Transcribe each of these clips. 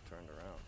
Turned around.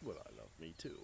Well, I love me too.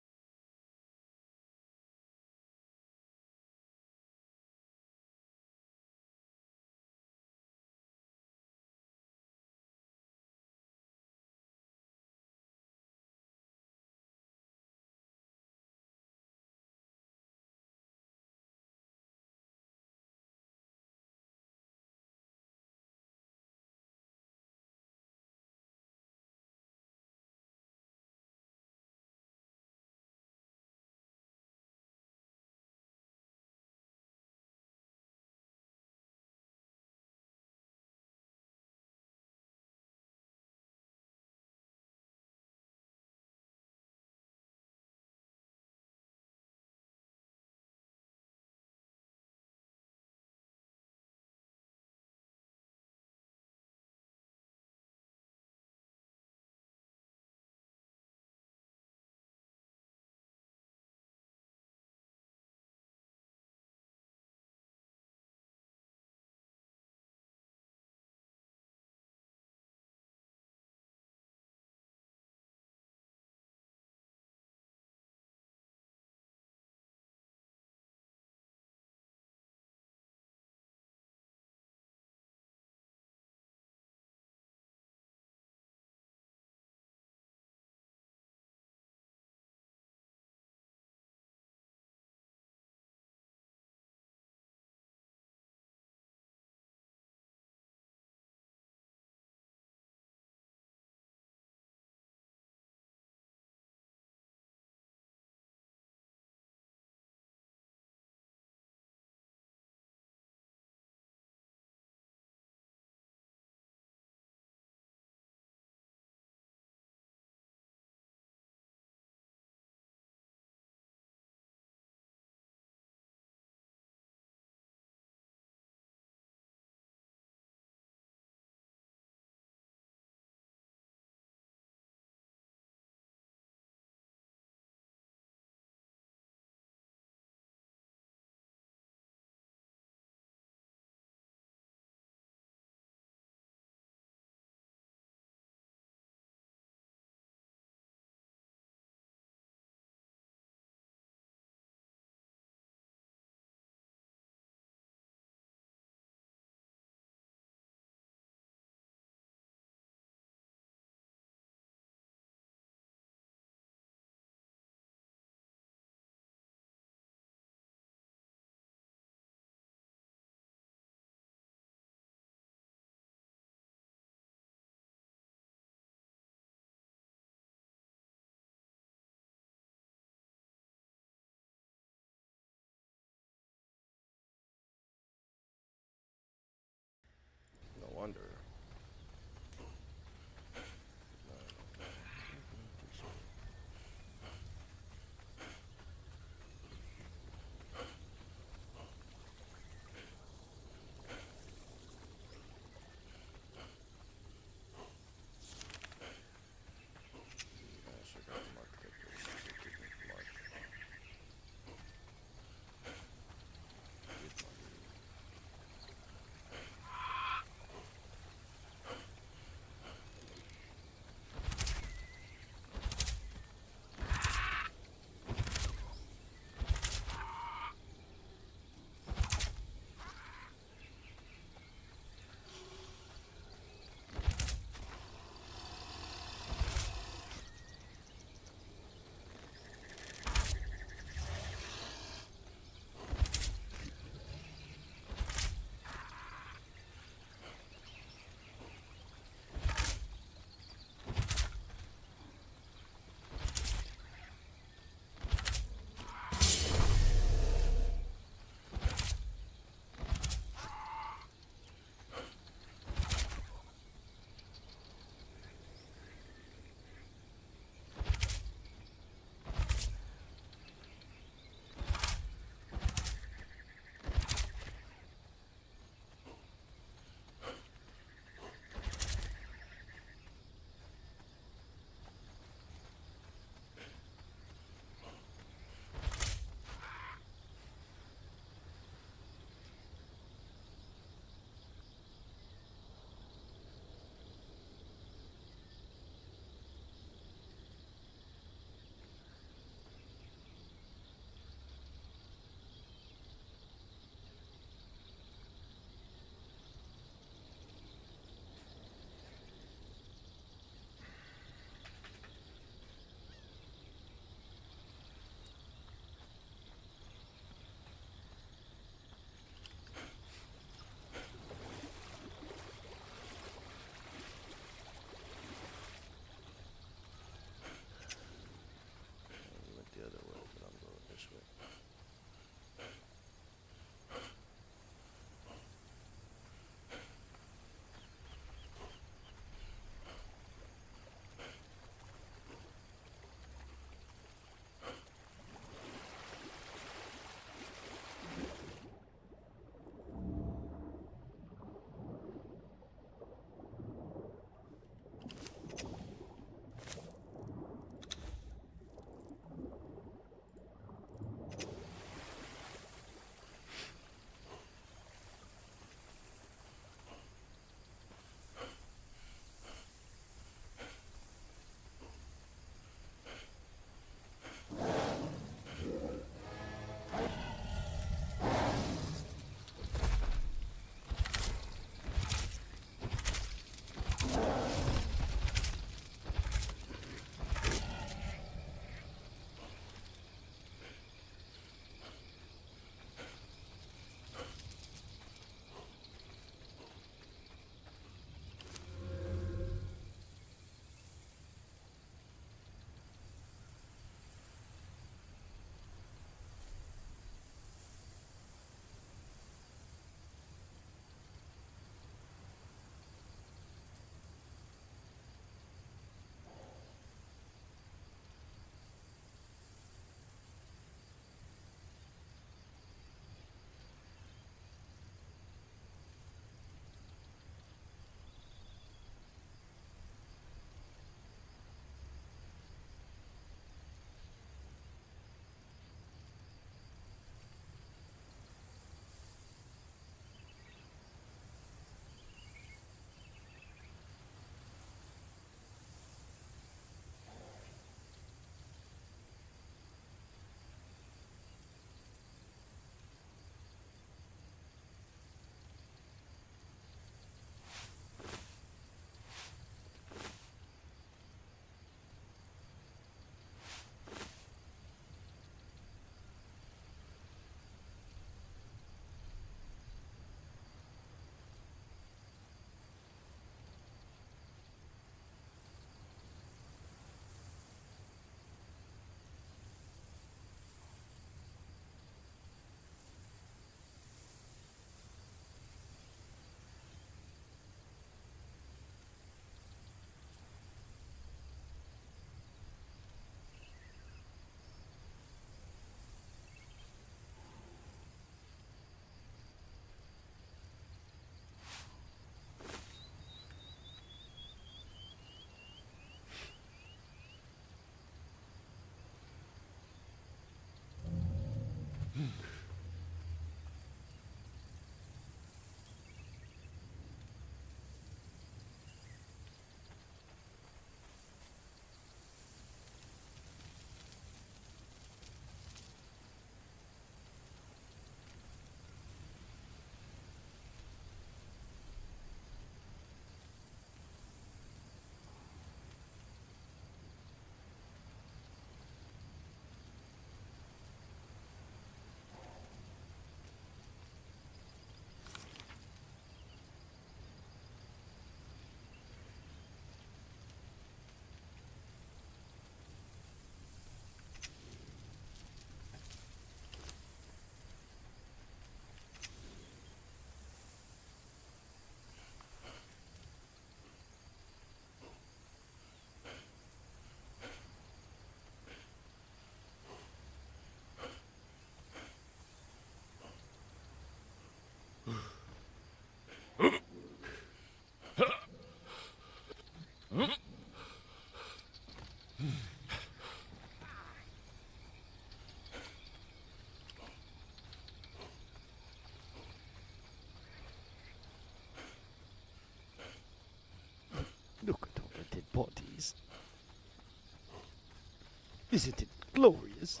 Isn't it glorious?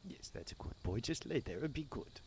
Yes, that's a good boy. Just lay there and be good.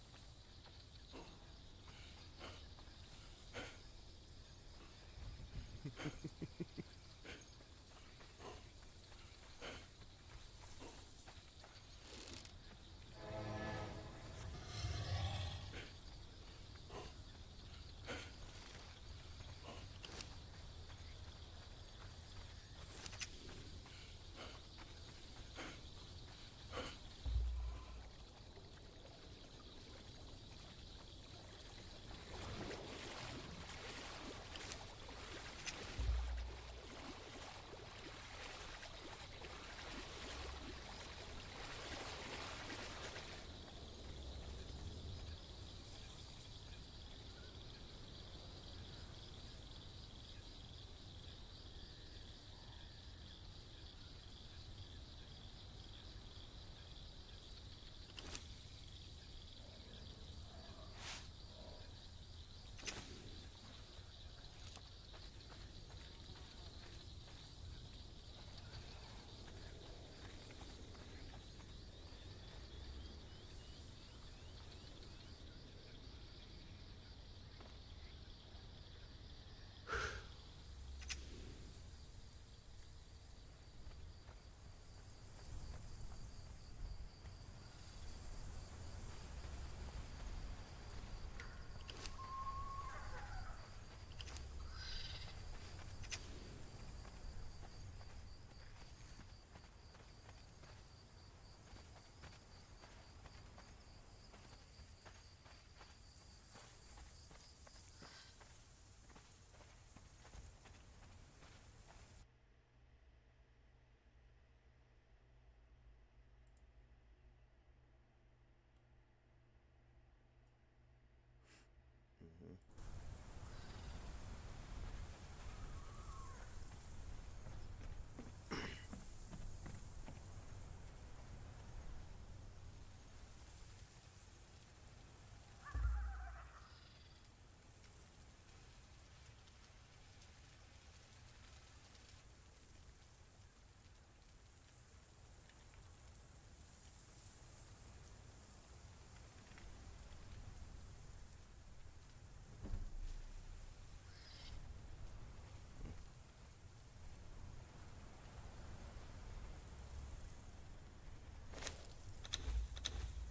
Mm-hmm.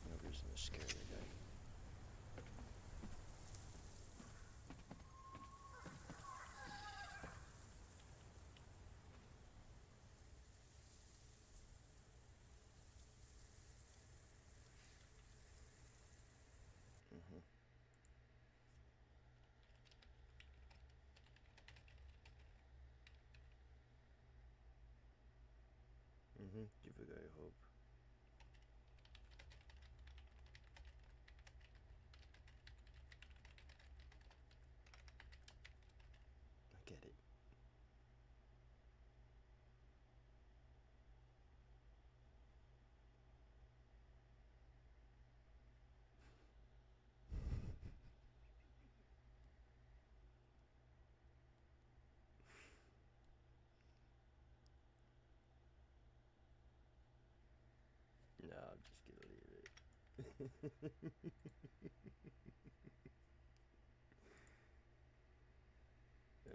No reason to scare the guy. Mm-hmm. Mm-hmm. Give the guy hope. I get it. No, I'm just gonna leave it. uh,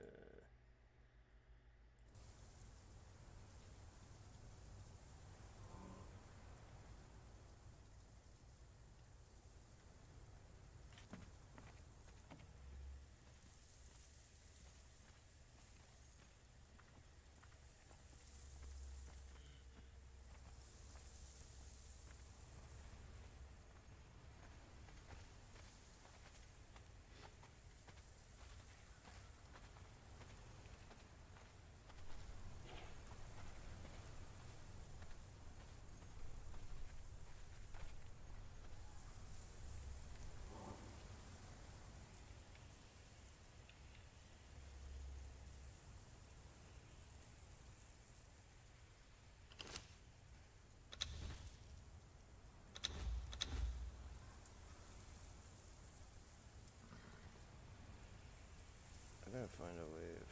trying to find a way of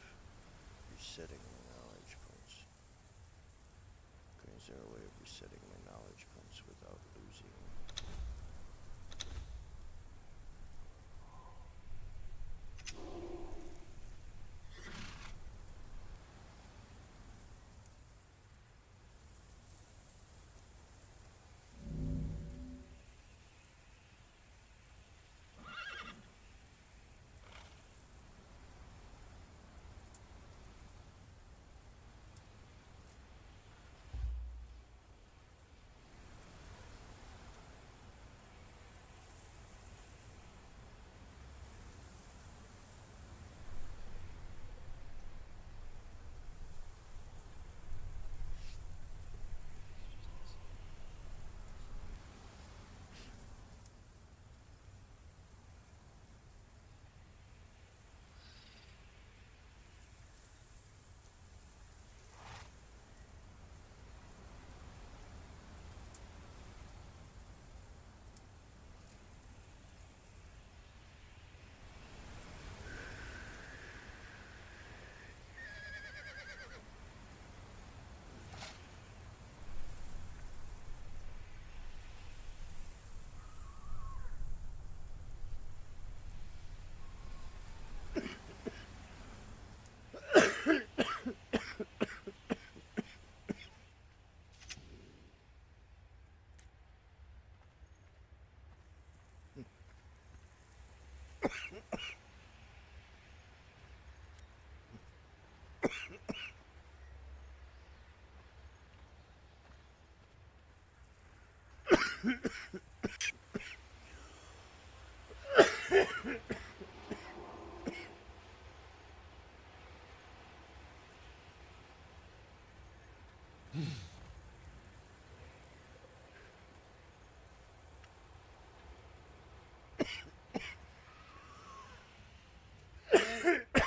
resetting my knowledge points. Okay, is there a way of resetting my knowledge points without losing?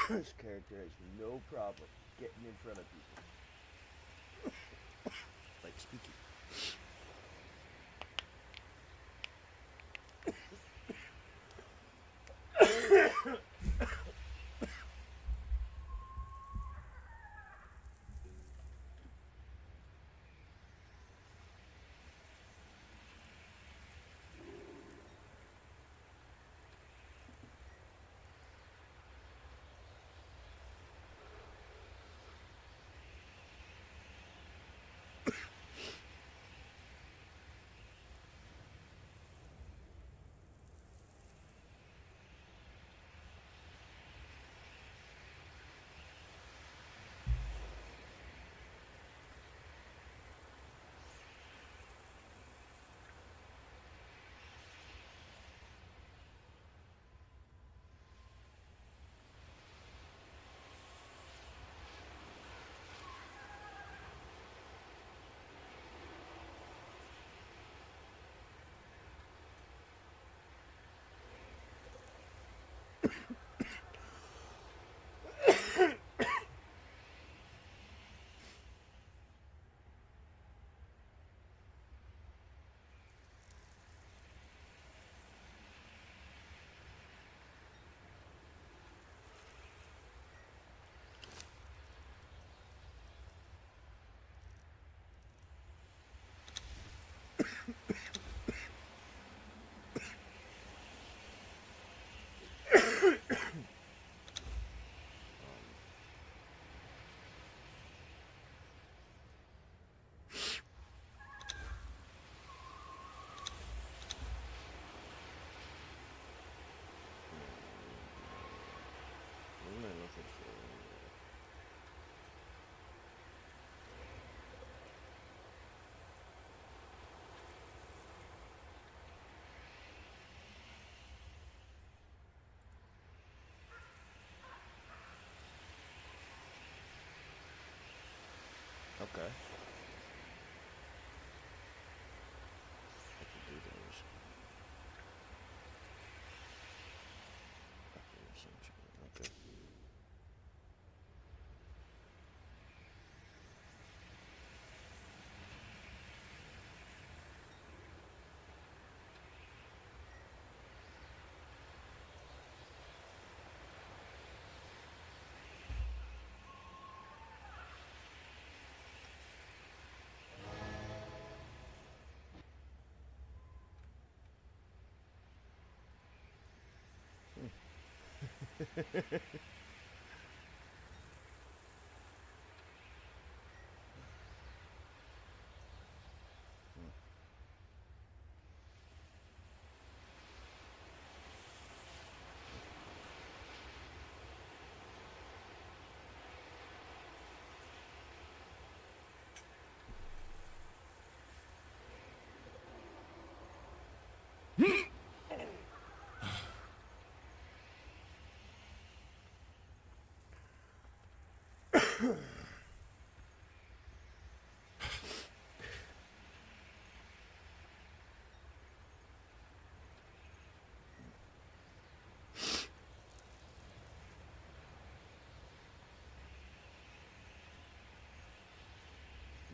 This character has no problem getting in front of people. Like speaking.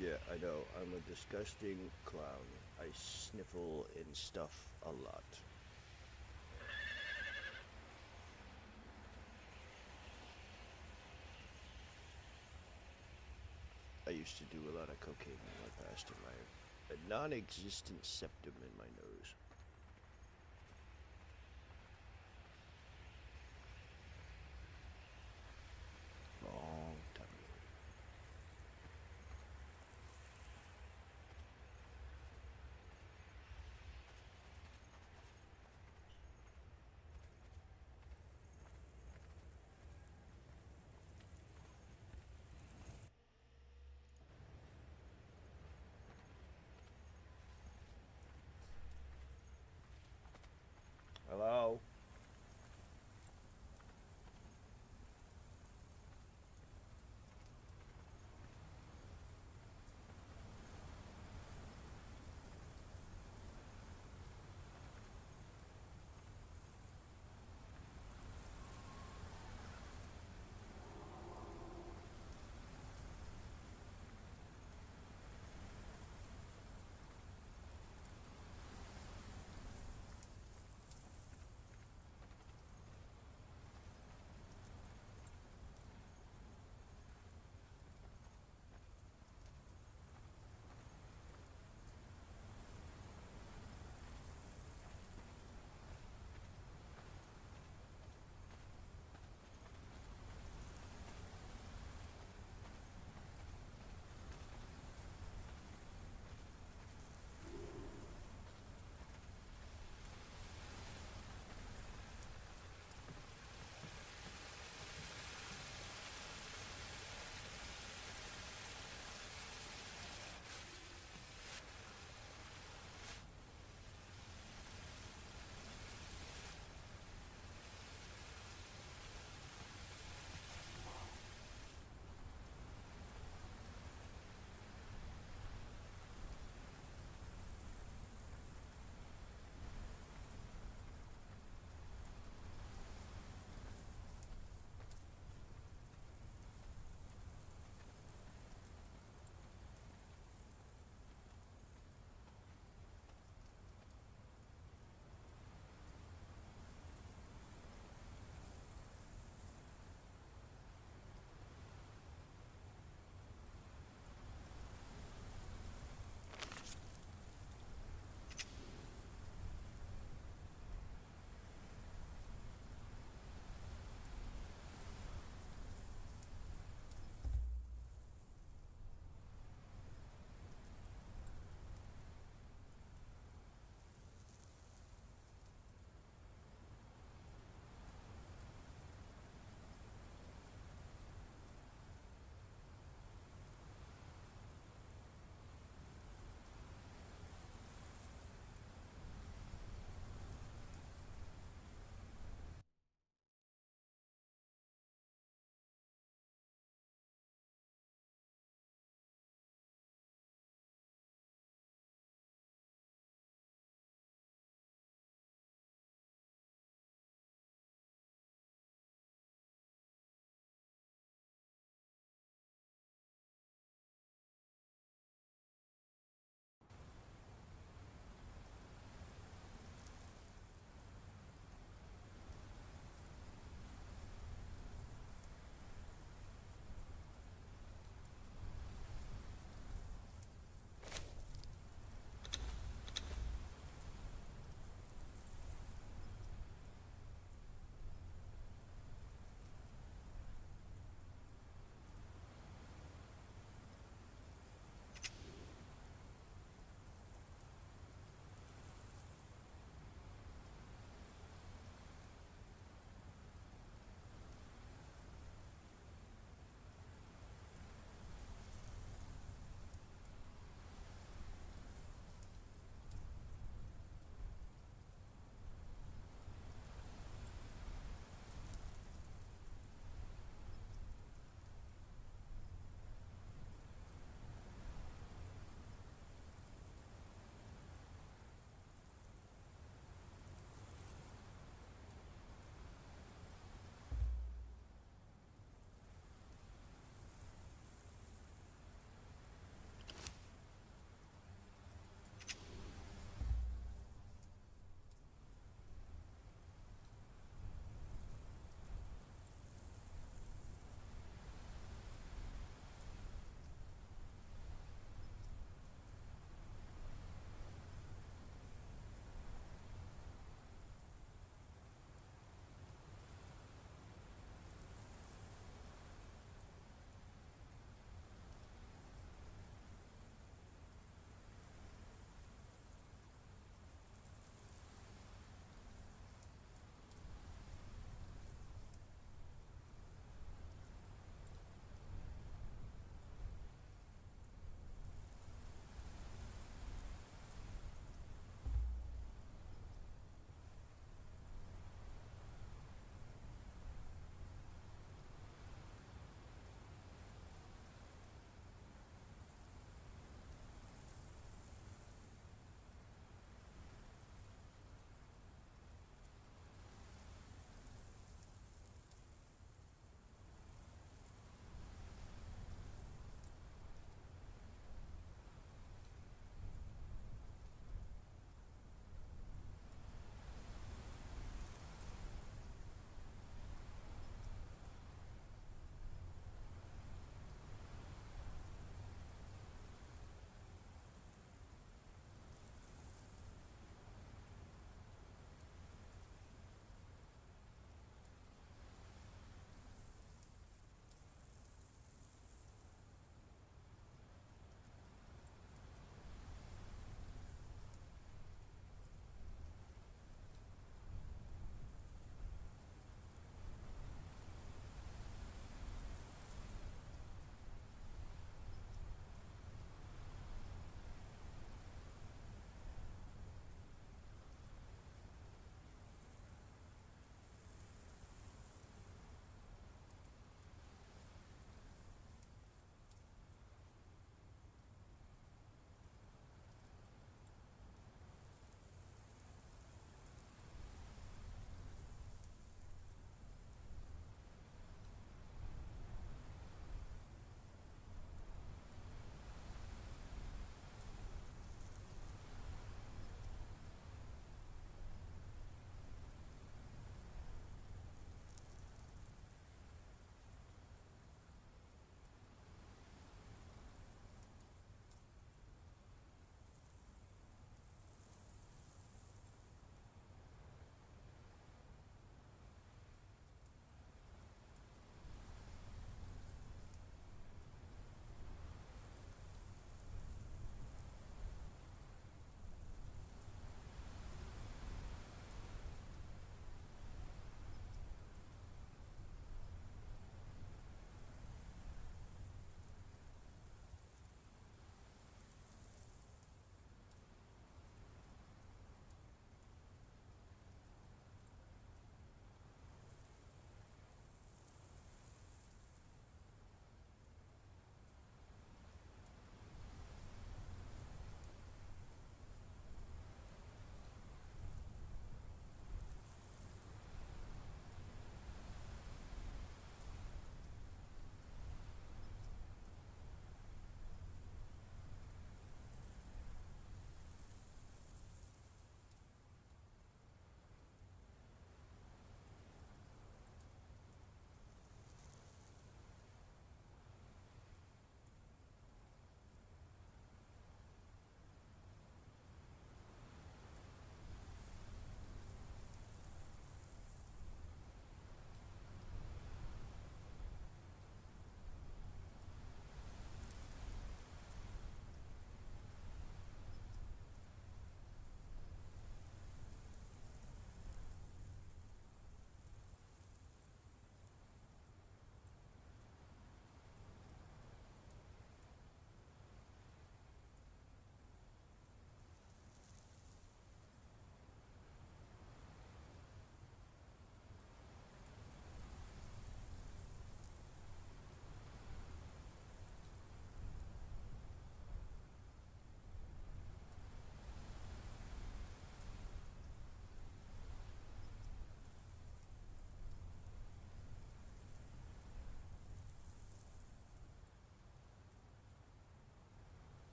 Yeah, I know. I'm a disgusting clown. I sniffle and stuff a lot. I used to do a lot of cocaine in my past in my a non-existent septum in my nose. Long time ago.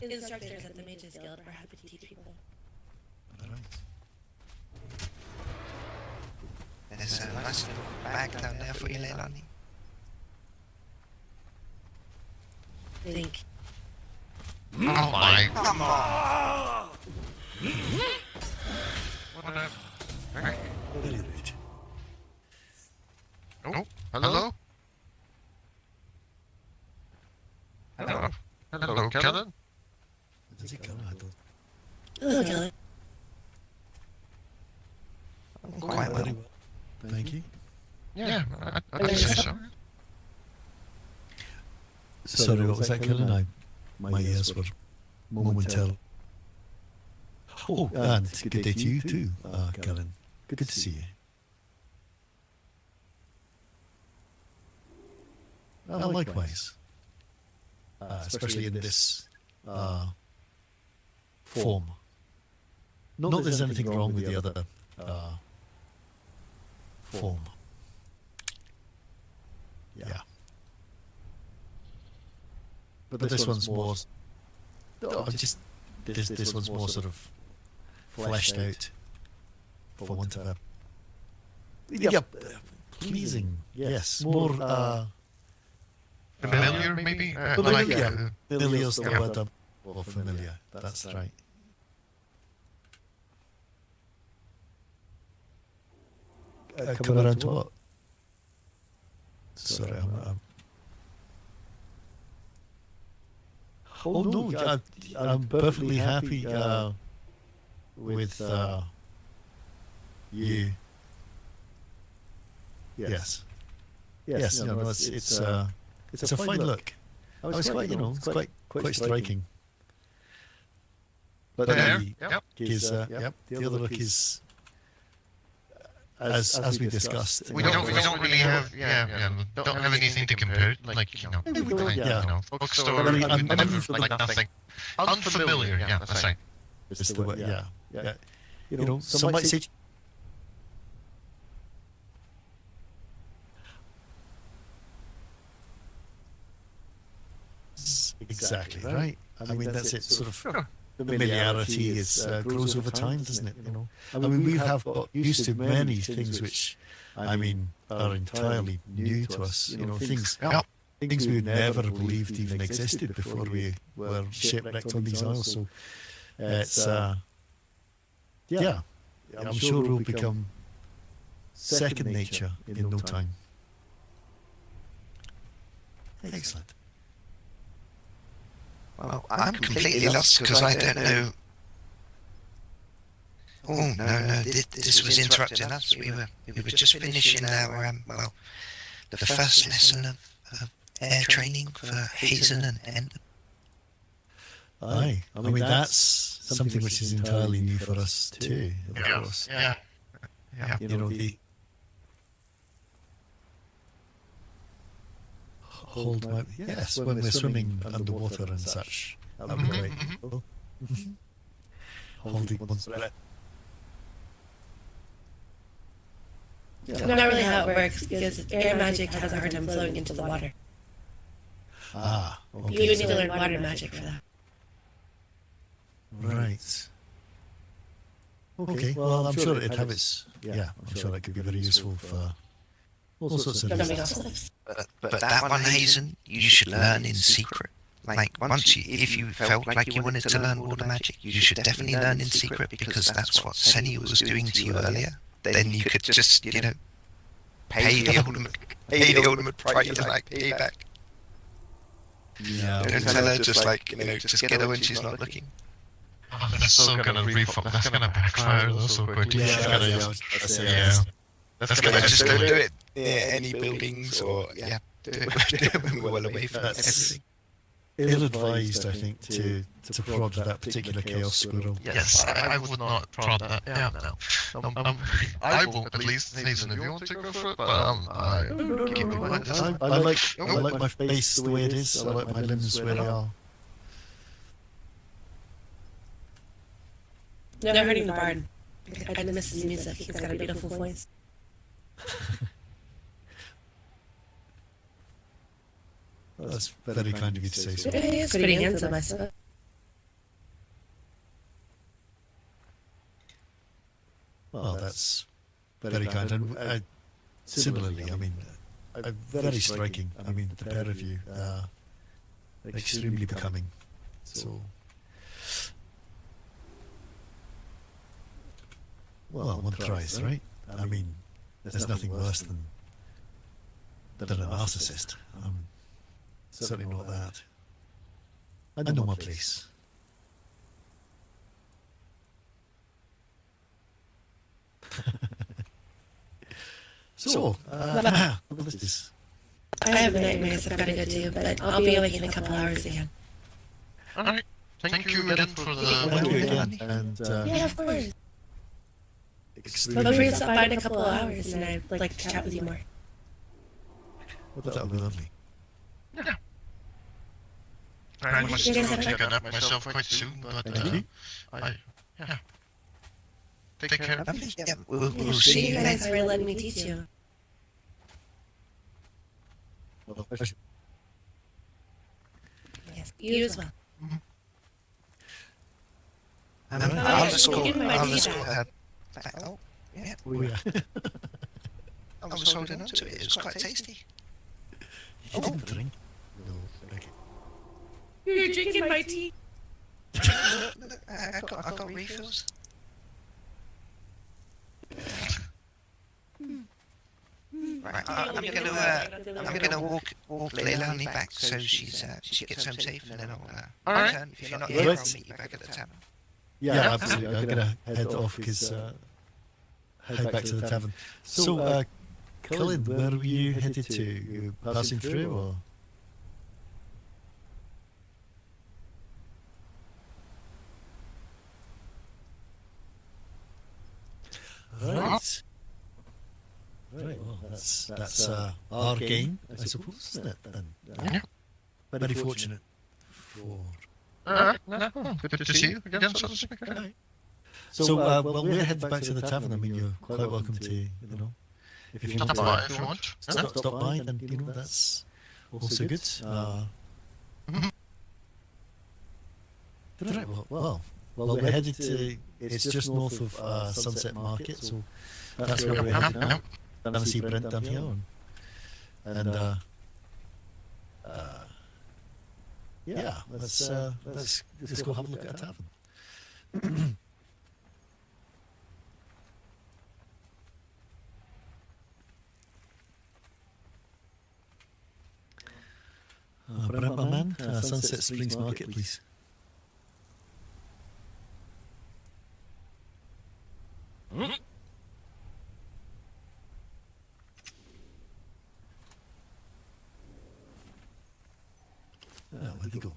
Instructors at the Mages Guild were happy to teach people. Alright. There's a nice little bag down there for you, Leilani. Think. Oh my. Come on! What a... Very rude. Oh, hello? Hello? Hello, Kelinn? Does he come? I don't. Hello, Kelinn. Quite well. Very well. Thank you. Yeah, I'd say so. Sorry, what was that, Kelinn? My ears were momentarily. Oh, and good day to you too, Kelinn. Good to see you. Likewise. Especially in this form. Not that there's anything wrong with the other form. Yeah. But this one's more. This one's more sort of fleshed out, for want of a. Pleasing. Yes, more. Familiar, maybe? Familiar's the word. Or familiar. That's right. Come around to what? Sorry, Oh no, I'm perfectly happy with you. Yes. No, it's a fine look. I was quite, it's quite striking. But There, the other look yep. is, as we discussed. We don't really have, don't have anything to compare, like, bookstore, like nothing. Unfamiliar, that's right. It's the way, some might say. Exactly right. I mean, that's it. Sort of familiarity is grows over time, doesn't it? I mean, we have got used to many things which, I mean, are entirely new to us. Things we would never have believed even existed before we were shipwrecked on these isles. So it's I'm sure it will become second nature in no time. Excellent. Well, I'm completely lost because I don't know. Oh no! This was interrupting us. We were just finishing our the first lesson of air training for Hazen and Enden. Aye, I mean that's something which is entirely new for us too. Of course. Yeah. The hold my when we're swimming underwater and such. That would be great. Holding one's breath. Not really how it works, because air magic has a hard time flowing into the water. Okay. You would need to learn water magic for that. Right. Okay. Well, I'm sure it'd have its. Yeah, I'm sure that could be very useful for all sorts of Jumping reasons. off cliffs. But that one, Hazen, you should learn in secret. Like, if you felt like you wanted to learn water magic, you should definitely learn in secret, because that's what Seni was doing to you earlier. Then you could just, pay the ultimate price, like, payback. Yeah. Don't tell her, just get her when she's not looking. Oh, that's so gonna that's gonna backfire so quickly. That's But just don't do it near any buildings or, do it when we're well away from everything. Ill-advised, I think, to prod that particular chaos squirrel. Yes, I would not prod that. Yeah, no. I will at least, Hazen, if you want to go for it, but I keep it like this. I like my face the way it is. I like my limbs where they are. No hurting the bard. I miss his music. He's got a beautiful voice. That's very kind of you to say so. He is pretty handsome, I suppose. that's very kind. And similarly, I mean, very striking. I mean, the pair of you are extremely becoming. So, well, one tries, right? I mean, there's nothing worse than a narcissist. Certainly not that. I know my place. So, this is... I have nightmares I've got to go to, but I'll be awake in a couple hours again. Alright. Thank you again for the... Thank you again. And, Yeah, of course. Feel extremely... free to stop by in a couple of hours, and I'd like to chat with you more. Well, that would be lovely. Yeah. I must You guys go have take a nap myself quite soon, but Thank you. yeah. Take care. Yeah, we'll Thank see you you guys later. for letting me teach you. Well, Yes, you as well. I'll just go. Give my I'll tea just back. go. Oh, yeah. we are... I was holding on to it. It was quite tasty. You didn't drink? No. Okay. You're drinking my tea. Look, I got refills. Right, I'm gonna walk Leilani back so she gets home safe, and then I'll Alright. return. If you're not here, Right. I'll meet you back at the tavern. Yeah, absolutely. I'm gonna head off because head back to the tavern. So, Kelinn, where were you headed to? You passing through, or? Right. Right. Well, that's our gain, I suppose, isn't it? Then. Yeah. Very fortunate for... Good to see you again, so to speak. So, well, we're heading back to the tavern. I mean, you're quite welcome to, you know, if you want Stop to by if you want. stop by, then, you know, that's also good. Right, well, we're headed to, it's just north of Sunset Market, so that's where we're headed now. Down to see Brent down here. And yeah, let's go have a look at a tavern. Brent, my man, Sunset Springs Market, please. Where'd they go?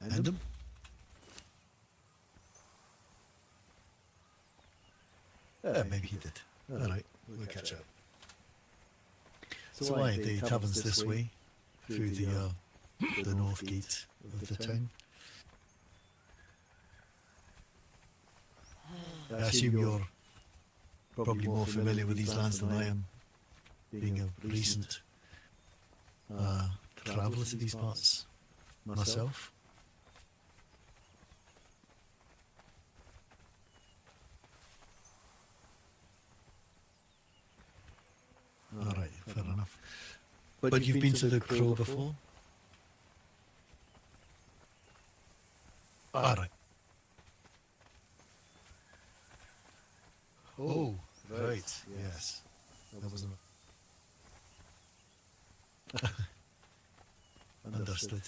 End him? Maybe he did. Alright, we'll catch up. So the tavern's this way, through the north gate of the town. I assume you're probably more familiar with these lands than I am, being a recent traveller to these parts myself. Alright, fair enough. But you've been to the Crow before? Alright. Oh, right, yes. That wasn't... Understood.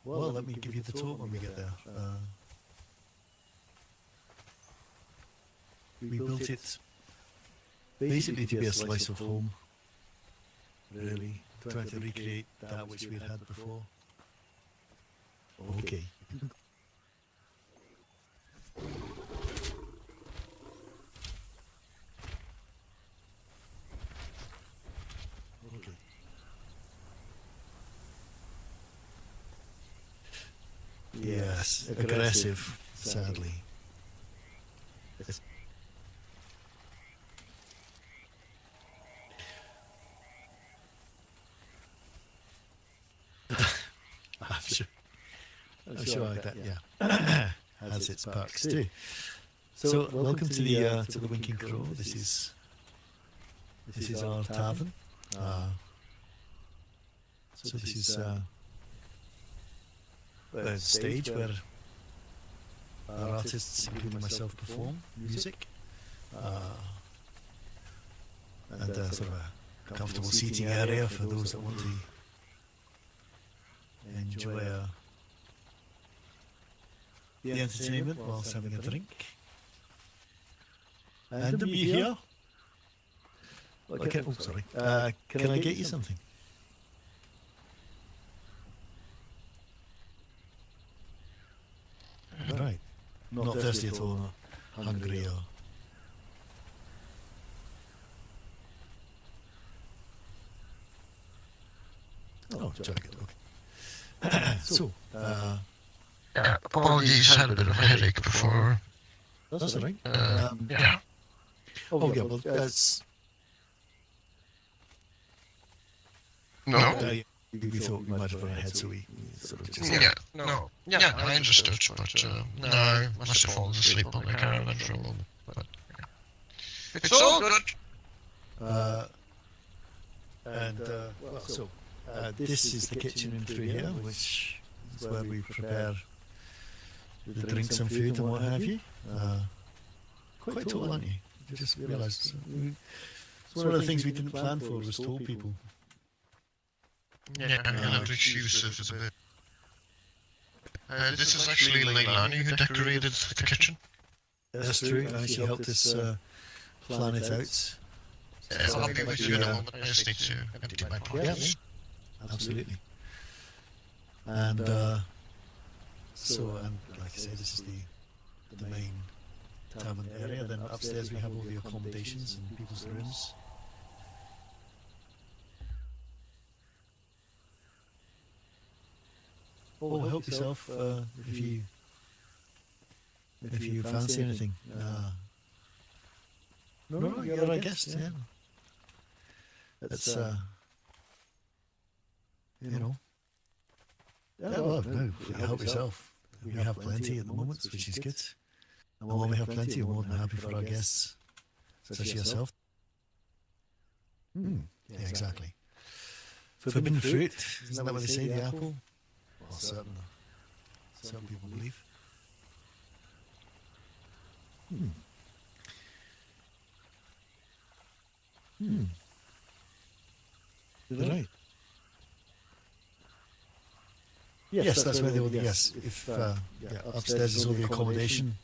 Well, let me give you the tour when we get there. We built it basically to be a slice of home, really, trying to recreate that which we had before. Okay. Okay. Yes, aggressive, sadly. It's I'm sure. a show like that, yeah, has its perks too. So welcome to the Winking Crow. This is our tavern. So this is the stage where our artists, including myself, perform music, and sort of a comfortable seating area for those that want to enjoy the entertainment whilst having a drink. And to be here. Okay, oh, sorry. Can I get you something? Right. Not thirsty at all, or hungry, or... Oh, jolly good, okay. So, Yeah, apologies, had a bit of a headache before. that's all right. Yeah. Oh, yeah, well, that's... No? We thought we might have run ahead, so we sort of just... Yeah, no. Yeah, I understood, but no, I must have fallen asleep on the caravan for a moment. But yeah. It's all good. This is the kitchen room through here, which is where we prepare the drinks and food and what have you. Quite tall, aren't you? You just realised. It's one of the things we didn't plan for, was tall people. Yeah, I'm gonna reduce it a bit. This is actually Leilani who decorated the kitchen. That's true. She helped us plan it out. Yeah, I'll be with you in a moment. I just need to empty my pockets. Yeah, absolutely. And and like I say, this is the main tavern area. Then upstairs we have all the accommodations and people's rooms. Oh, help yourself if you fancy anything. No, you're our guest, yeah. It's you know. Yeah, well, no, help yourself. We have plenty at the moment, which is good. And when we have plenty, we're more than happy for our guests, such as yourself. Yeah, exactly. Forbidden fruit, isn't that what they say, the apple? Well, certain people believe. Right. Yes, that's where they will. Yes, if upstairs is all the accommodation,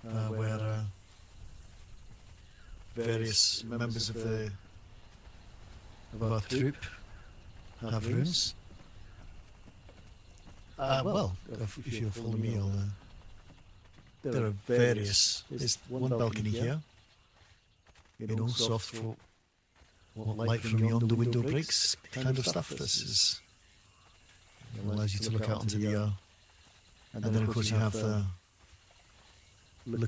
where various members of our troupe have rooms. Well, if you'll follow me, there are various. There's one balcony here. You know, soft for what light from beyond the window breaks kind of stuff. This is allows you to look out onto the and then of course you have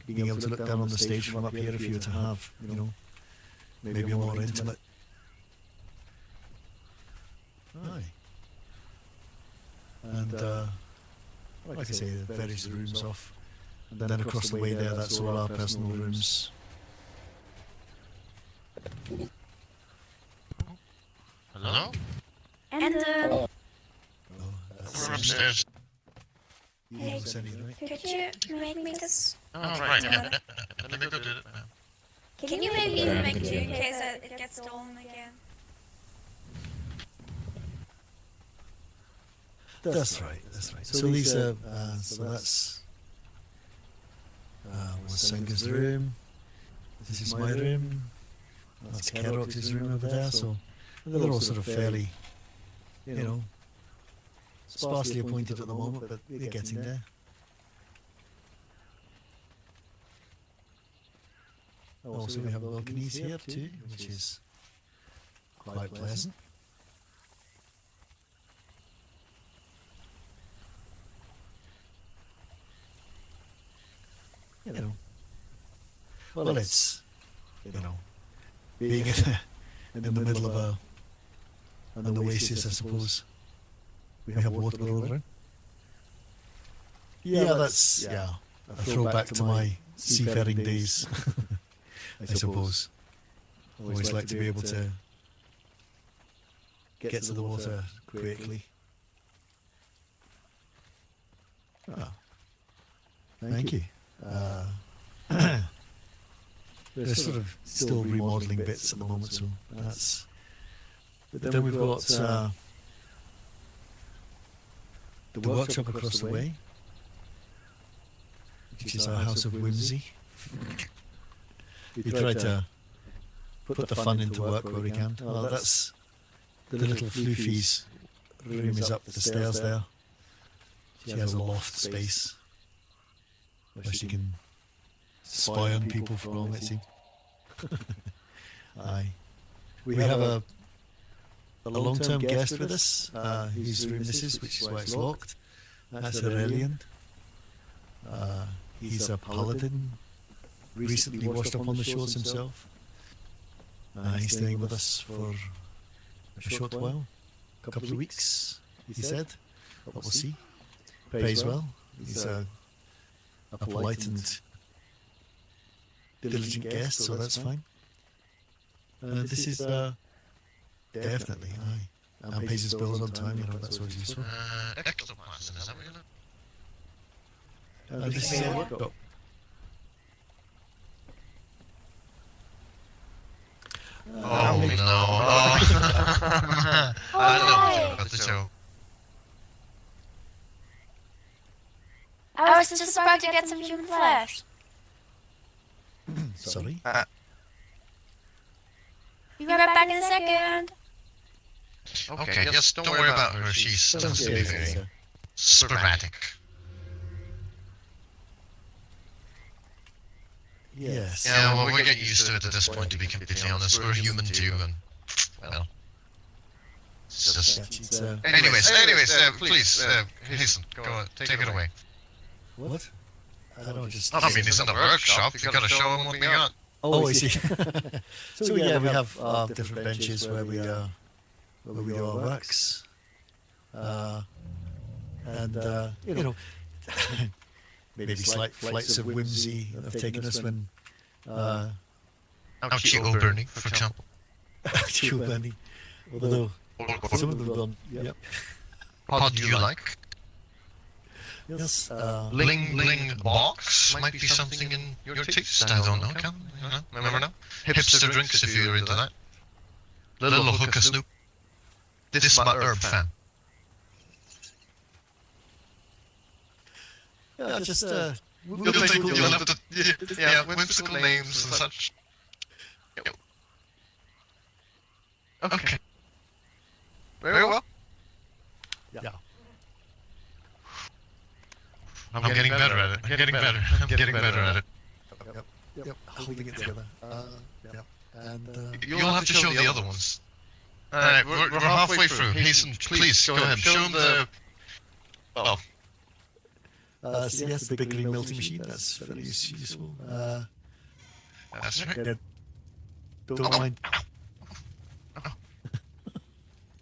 being able to look down on the stage from up here if you were to have, you know, maybe a more intimate. Aye. And like I say, various rooms off, and then across the way there, that's all our personal rooms. Hello? And We're upstairs. Hey, could you make me this? Oh, right, yeah. Let me go do it now. Can you maybe even make two in case it gets stolen again? That's right. So these are so that's Wasenga's room. This is my room. That's Kerox's room over there. So they're all sort of fairly, you know, sparsely appointed at the moment, but they're getting there. Also, we have balconies here too, which is quite pleasant. You know, well, it's, you know, being in the middle of an oasis, I suppose. We have water all around. Yeah, that's a throwback to my seafaring days, I suppose. Always like to be able to get to the water quickly. Ah, thank you. They're sort of still remodelling bits at the moment, so that's. But then we've got the workshop across the way, which is our House of Whimsy. We try to put the fun into work where we can. Well, that's the little Floofy's room is up the stairs there. She has a loft space where she can spy on people from, it seems. Aye. We have a long-term guest with us, whose room this is, which is why it's locked. That's Aurelian. He's a paladin, recently washed up on the shores himself. He's staying with us for a short while, a couple of weeks, he said, but we'll see. Pays well. He's a polite and diligent guest, so that's fine. This is definitely, and pays his bills on time, that's always useful. Ectoplasm, is that what you're looking? This is a workshop. Oh no! I know about the show. I was just about to get some human flesh. Sorry? Be right back in a second. Okay, just don't worry about her. She tends to be very sporadic. Yes. Yeah, well, we get used to it at this point, to be completely honest. We're human too, and, well, it's just... Anyways, please, Hasten, go on, take it away. What? I don't just... I mean, it's in the workshop, you gotta show them what we got. Oh, I see. So yeah, we have different benches where we do our works. And, maybe slight flights of whimsy have taken us when... Ouchie O'Burney, for example. Ouchie O'Burney. Although, some of them have done... Yep. What do you like? Yes. Ling Ling Box might be something in your taste, I don't know, Kelinn. Remember now? Hipster drinks if you're into that. Little hookah snoop. This is my herb fan. Yeah, just You'll have to, yeah, whimsical names and such. Okay. Very well. Yeah. I'm getting better at it. I'm getting better at it. Yep. Holding it together. Yep. And you'll have to show the other ones. Alright, we're halfway through. Hasten, please, go ahead. Show them the... Well... so yes, the big green melting machine, that's very useful. That's right. Yeah, don't mind.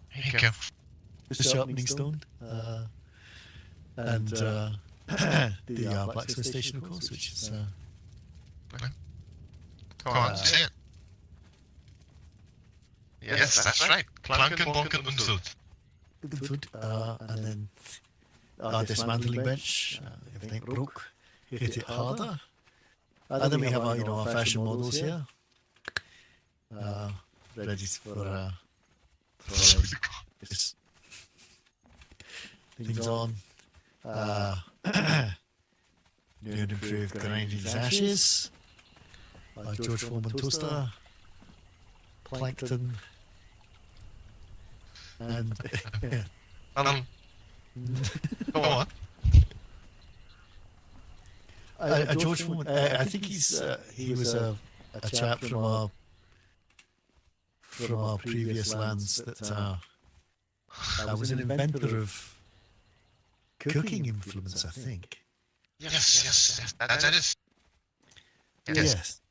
Here you go. The sharpening stone. And the blacksmith station, of course, which is... Go on, say it. Yes, that's right. Planken, bonken, und Zult. Good food. And then our dismantling bench. If it ain't broke, hit it harder. And then we have our fashion models here. Ready for this things on. New and improved grinding ashes. George Foreman toaster. Plankton. And go on. George Foreman. I think he was a chap from our previous lands that was an inventor of cooking implements, I think. Yes, that is. Yes.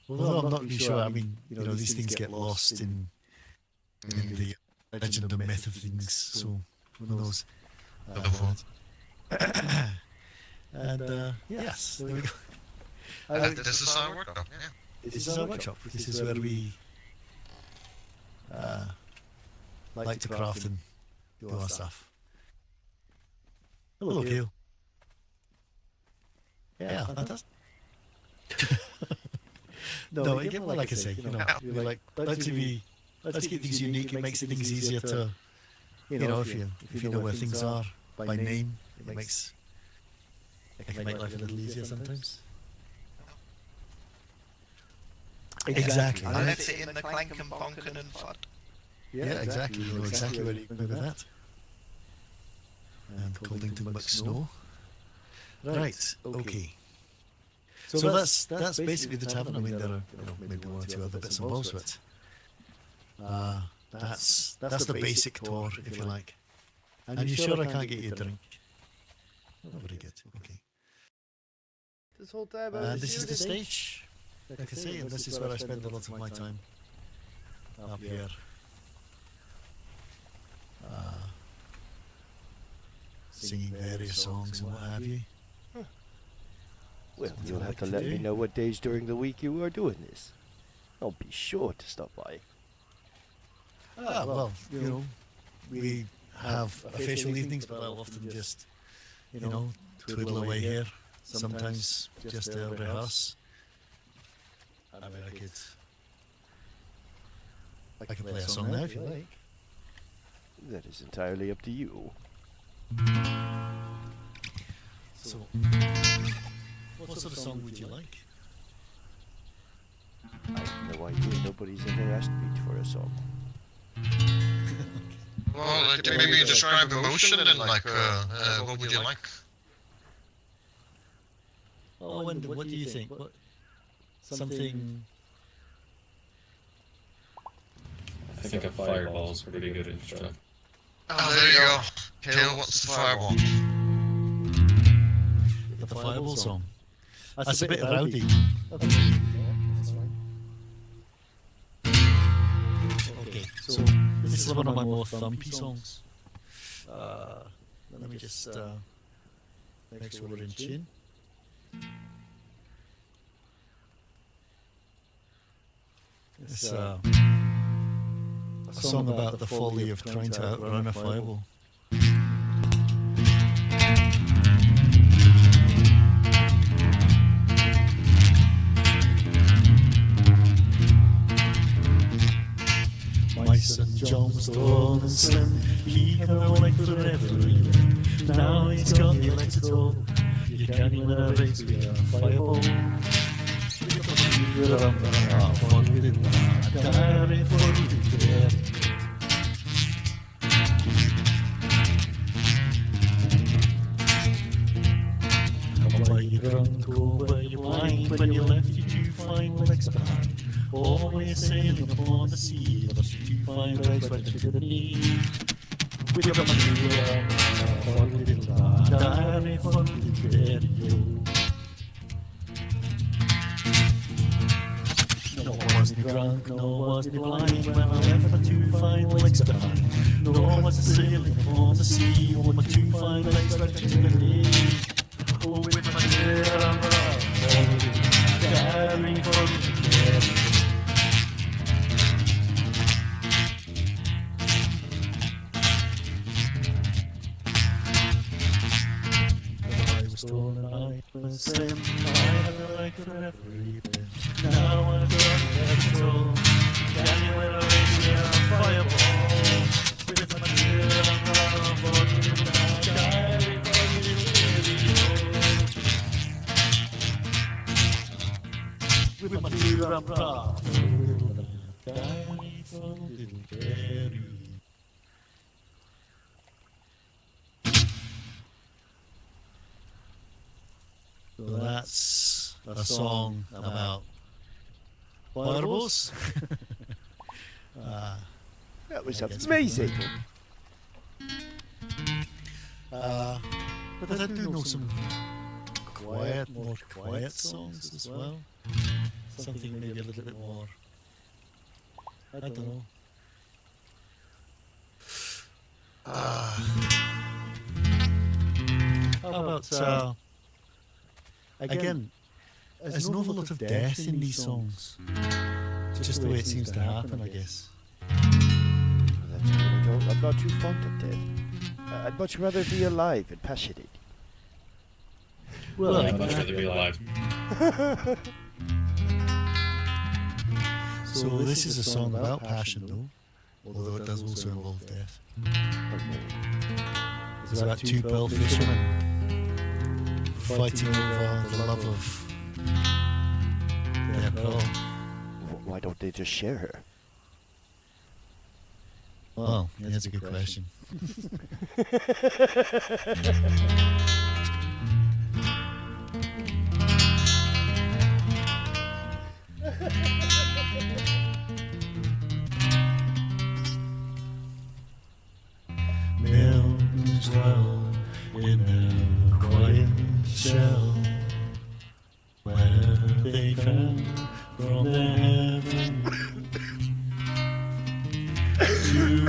Although I'm not really sure. I mean, these things get lost in the legend and myth of things. So who knows? And yes, there we go. This is our workshop. Yeah. This is our workshop. This is where we like to craft and do our stuff. Hello, Kale. Yeah, fantastic. No, again, like I say, we like to let's keep things unique. It makes things easier to, if you know where things are by name, it can make life a little easier sometimes. Exactly. I left it in the clank and bonkin and fud. Yeah, exactly. You know exactly where you go with that. And Coldington McSnow. Right. Okay. So that's basically the tavern. I mean, there are maybe one or two other bits and bobs to it. That's the basic tour, if you like. And you sure I can't get you a drink? Oh, very good. Okay. This whole time And this is the stage. Like I say, and this is where I spend a lot of my time. Up here. Singing various songs and what have you. Well, you'll have to let me know what days during the week you are doing this. I'll be sure to stop by. Well, we have official evenings, but I'll often just, twiddle away here. Sometimes just rehearse. I mean, I could play a song now if you like. That is entirely up to you. So, what sort of song would you like? I have no idea. Nobody's ever asked me for a song. Well, maybe describe emotion and like, what would you like? Oh, and what do you think? Something. I think a fireball's pretty good intro. Oh, there you go. Kale, what's the fireball? The fireball song. That's a bit rowdy. Okay, so this is one of my more thumpy songs. Let me just make sure we're in tune. It's a song about the folly of trying to outrun a fireball. My son John was tall and slim. He can like forever. Now he's got the legs at all. You can't even have a fireball. Why you drunk or were you blind when you left your two fine legs behind? Always sailing upon the sea, lost your two fine legs right to the knee. With your diary for No wasn't drunk, no wasn't blind when I left my two fine legs behind. Nor was I sailing upon the sea with my two fine legs right to the knee. Oh, with my dear diary for stolen I was slim. I had a life for everything. Now I've got that control. Can you ever raise me a fireball? With my dear with my tear I'm proud. Diary from little Gary. So that's a song about fireballs. That was amazing. But I do know some more quiet songs as well. Something maybe a little bit more, I don't know. But again, there's an awful lot of death in these songs. Just the way it seems to happen, I guess. That's really don't. I'm not too fond of death. I'd much rather be alive and passionate. Well, I'd much rather be alive. So this is a song about passion, though, although it does also involve death. It's about two pearl fishermen fighting over the love of their pearl. Why don't they just share her? Well, that's a good question. Mills dwell in their quiet shell, where they fell from the heavens to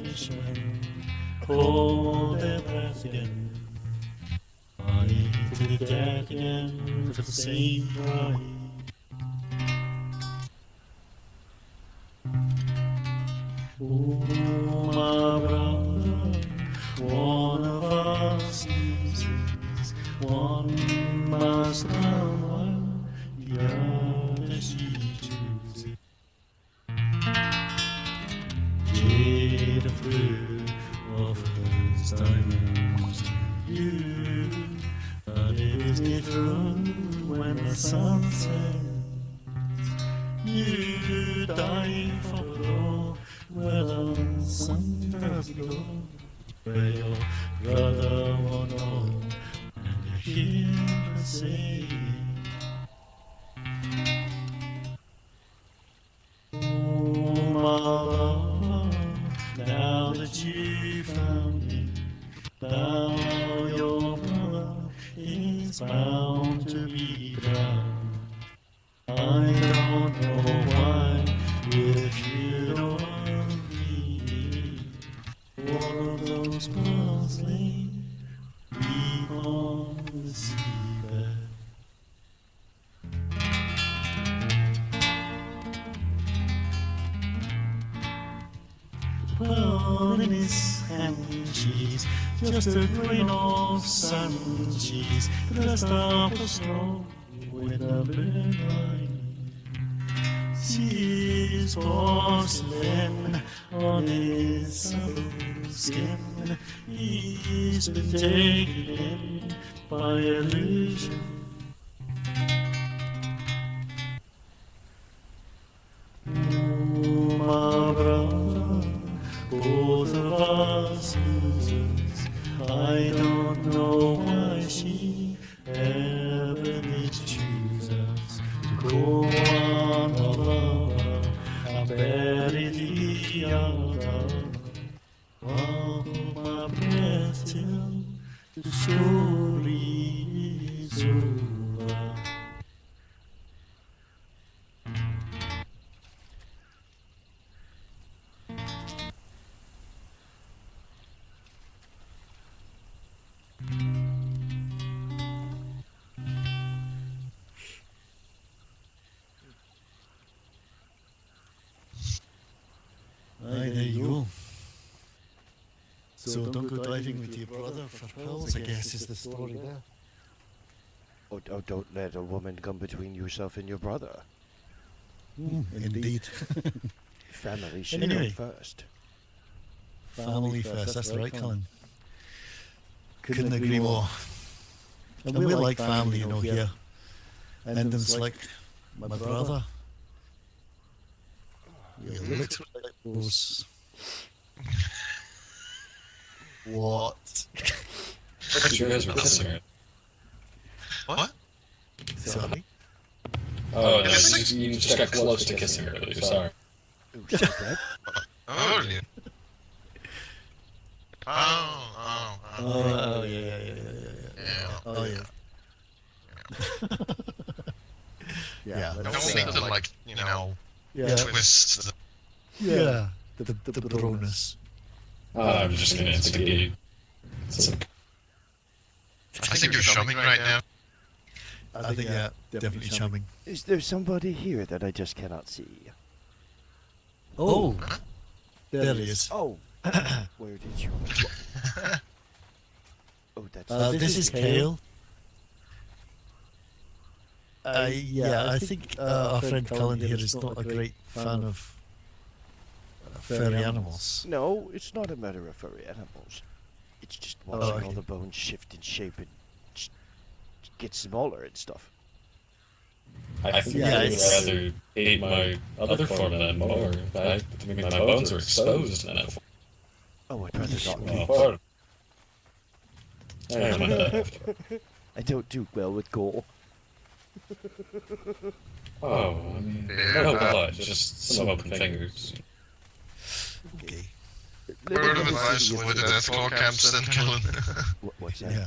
fishermen hold their breath again, fight to the death again for the same pride. Oh, my brother, one of us loses, one must run while the other she chooses. Jade of blue offers diamonds to you, but is it true when the sun sets? You die for love where the sun does go, where your brother won't know, and you hear her say, oh, my love, now that you found me, now your brother is bound to be drowned. I don't know why, if you don't one of those pearls lay deep on the seabed. The pearl in his hand, she's just a grain of sand. She's dressed up a straw with a blue line. She's porcelain on his subtle skin. He's been taken in by illusion. Oh, my brother, both of us losers. I don't know why she ever did choose us to go on a lover. I buried the other. I'll hold my breath till the story is over. Aye, there you go. So don't go diving with your brother for pearls, I guess, is the story there. Oh, don't let a woman come between yourself and your brother. Indeed. Family should Anyway. come first. Family first, that's right, Kelinn. Couldn't agree more. And we like family, you know, here. And them's like my brother. You literally like those. What? But you guys were kissing her. What? Sorry? Oh, no, you just got close to kissing her earlier, sorry. Oh, really? Oh, yeah. Yeah. Oh, yeah. Yeah. Don't need to, like, Yeah. twist the... Yeah. The broness. I'm just gonna instigate some I think you're chumming right now. I think, yeah, definitely chumming. Is there somebody here that I just cannot see? Oh, there he is. Oh, where did you? Oh, that's. This is Kale. Yeah, I think our friend Kelinn here is not a great fan of furry animals. No, it's not a matter of furry animals. It's just watching all the bones shift in shape and get smaller and stuff. I think I'd rather hate my other form than more. I mean, my bones are exposed now. Oh, I'd rather not be. Oh, I am left. I don't do well with gore. Oh, I mean, no blood, just some open fingers. Okay. Word of advice, avoid the death claw camps then, Kelinn. What's that? Yeah.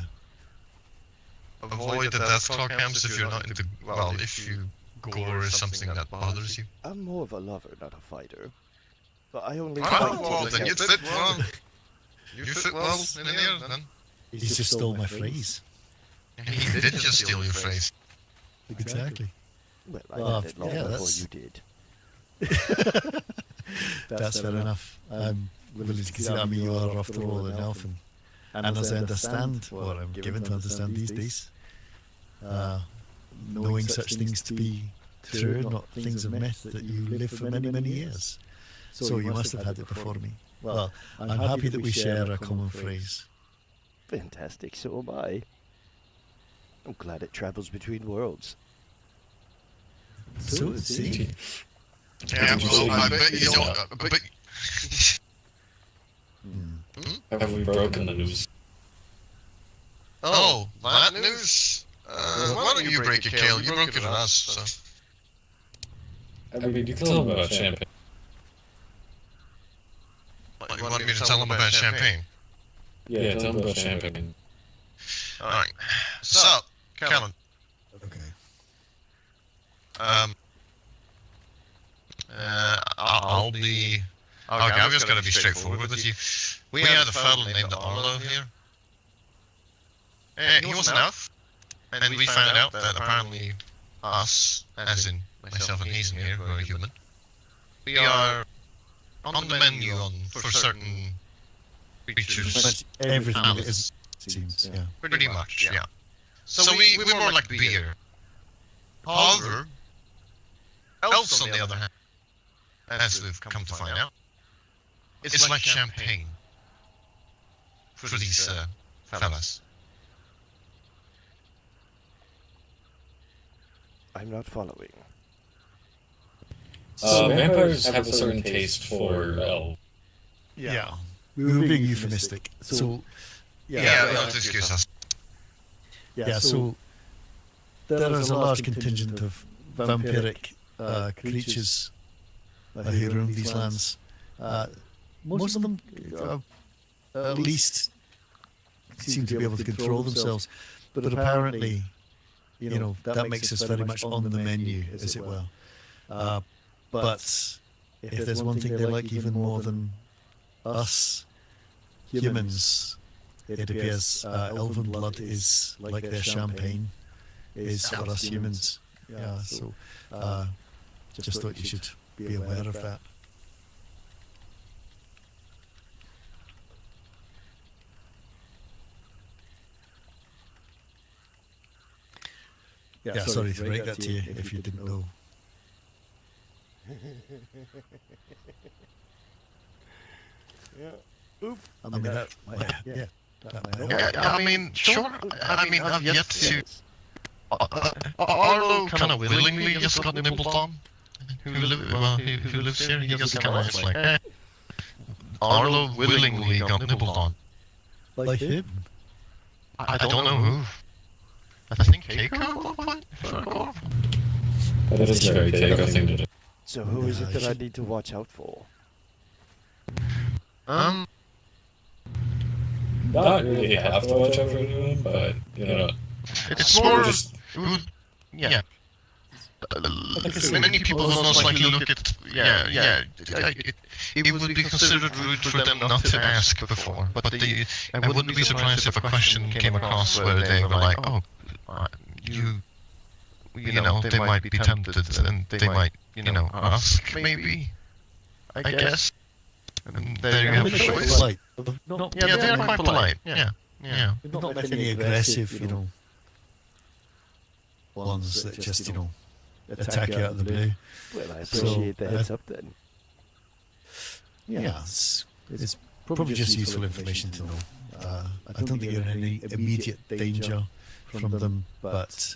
Avoid the death claw camps if you're not into, well, if you gore is something that bothers you. I'm more of a lover, not a fighter. But I only Oh, fight well, to then you protect- fit well. You fit well in here, then. He's just stole my phrase. He did just steal your phrase. Exactly. Well, I had it long before that's- you did. That's fair enough. I'm willing to consider. I mean, you are after all an elf, and as I understand, or I'm given to understand these days, knowing such things to be true, not things of myth, that you live for many, many years. So you must have had it before me. Well, I'm happy that we share a common phrase. Fantastic, so am I. I'm glad it travels between worlds. So it seems. Yeah, well, I bet you don't. But Have we broken the news? oh, that news. Why don't you break it, Kale? You broke it on us, so. I mean, you tell them about champagne. You want me to tell them about champagne? Yeah, tell them about champagne. Alright. So, Kelinn, Okay. I've just got to be straightforward with you. We had a fellow named Arlo here. He was an elf, and we found out that apparently us, as in myself and Hazen here, who are human, we are on the menu for certain creatures. Everything Animals. is, seems, yeah. Pretty much, yeah. So we're more like beer. However, elves on the other hand, as we've come to find out, it's like champagne for these fellas. I'm not following. Vampires have a certain taste for elves. Yeah. We were being euphemistic. So, Yeah, don't excuse us. yeah, so there is a large contingent of vampiric creatures who roam these lands. Most of them, at least, seem to be able to control themselves. But apparently, you know, that makes us very much on the menu, as it were. But if there's one thing they like even more than us humans, it appears elven blood is like their champagne is for us humans. Yeah, so just thought you should be aware of that. Yeah, sorry to break that to you if you didn't know. I mean, that might, yeah, that might help. Yeah, I mean, sure. I mean, I've yet to. Arlo kind of willingly just got nibbled on. Who lives here? He just kind of like. Arlo willingly got nibbled on. Like him? I don't know who. I think Keiko at one point. If I recall. That is a very Keiko thing to do. So who is it that I need to watch out for? Not really have to watch out for anyone, but, you know. It's more just. yeah. Many people will most likely look at it would be considered rude for them not to ask before, but I wouldn't be surprised if a question came across where they were like, oh, they might be tempted and they might, ask, maybe, I guess. And there you have a choice. Polite. Yeah, they're quite polite, yeah. Not any aggressive, ones that just, attack you out of the blue. Well, I appreciate the heads up then. Yeah, it's probably just useful information to know. I don't think you're in any immediate danger from them, but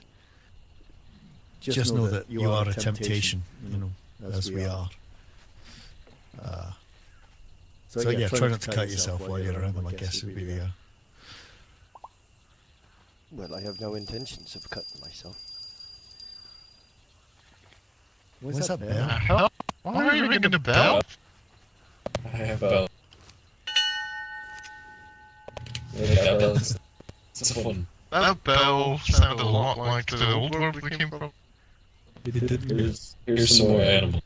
just know that you are a temptation, as we are. So yeah, try not to cut yourself while you're around them, I guess would be the... Well, I have no intentions of cutting myself. What's that bell? Why are you ringing a bell? I have a bell. Yeah, bells. It's fun. That bell sounded a lot like the old world we came from. Here's some more animals.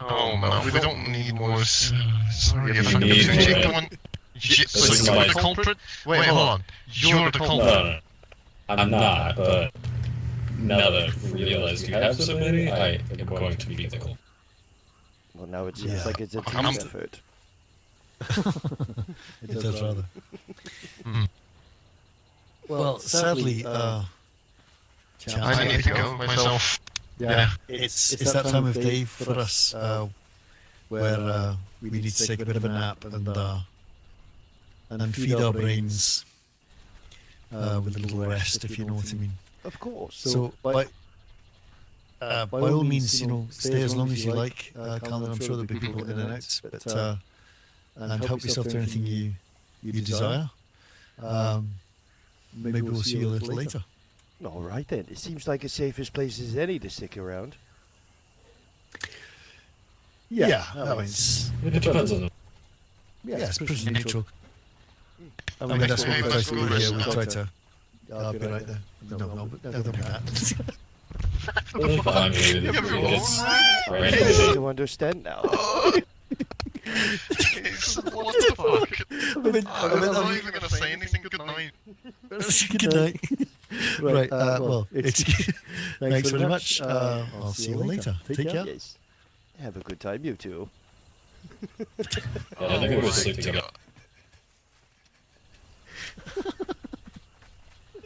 Oh no, we don't need more. Sorry, if I'm confusing the one. So you're the culprit? Wait, hold on. You're the culprit. No. I'm not, but now that I've realized you have so many, I am going to be the culprit. Well, now it seems like it's a team effort. It does rather. Well, sadly, I need to go myself. Yeah, it's that time of day for us where we need to take a bit of a nap and feed our brains with a little rest, if you know what I mean. Of course. So by all means, stay as long as you like, Kelinn. I'm sure there'll be people in and out, but and help yourself to anything you desire. Maybe we'll see you a little later. All right then. It seems like as safe as place as any to stick around. Yeah, I mean, it's pretty neutral. I mean, that's what we try to do here. We try to... I'll be right there. No, don't be that. I need to understand now. What the fuck? I'm not even gonna say anything. Good night. Good night. Right, well, thanks very much. I'll see you all later. Take care. Yes. Have a good time, you two. I think we'll sleep together.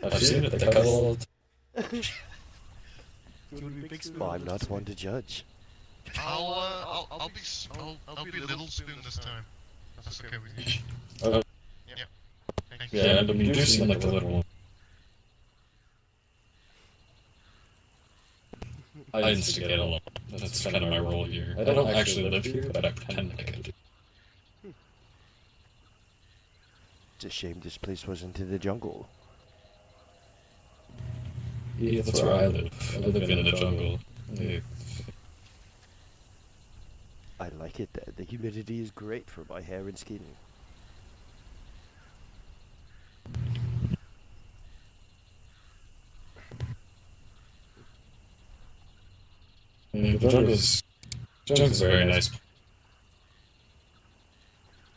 I've seen it, they cuddle. Well, I'm not one to judge. I'll be little spoon this time. That's okay with you. Yeah. Thank you. Yeah, but you do seem like the little one. I instigate a lot. That's kind of my role here. I don't actually live here, but I pretend like I do. It's a shame this place wasn't in the jungle. Yeah, that's where I live. I live in the jungle. Yeah. I like it there. The humidity is great for my hair and skin. The jungle's very nice.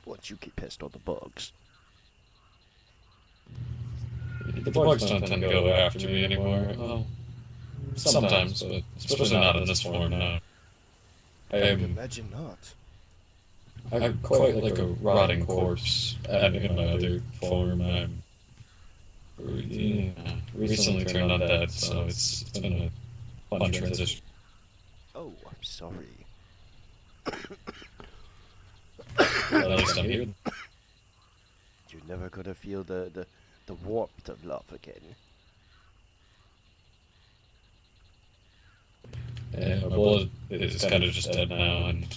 Once you get past all the bugs. The bugs don't tend to go after me anymore. Well, sometimes, but especially not in this form now. I would imagine not. I'm quite like a rotting corpse, and in my other form, I'm recently turned undead, so it's been a fun transition. Oh, I'm sorry. Well, at least I'm here. You're never gonna feel the warmth of love again. Yeah, my blood is kind of just dead now, and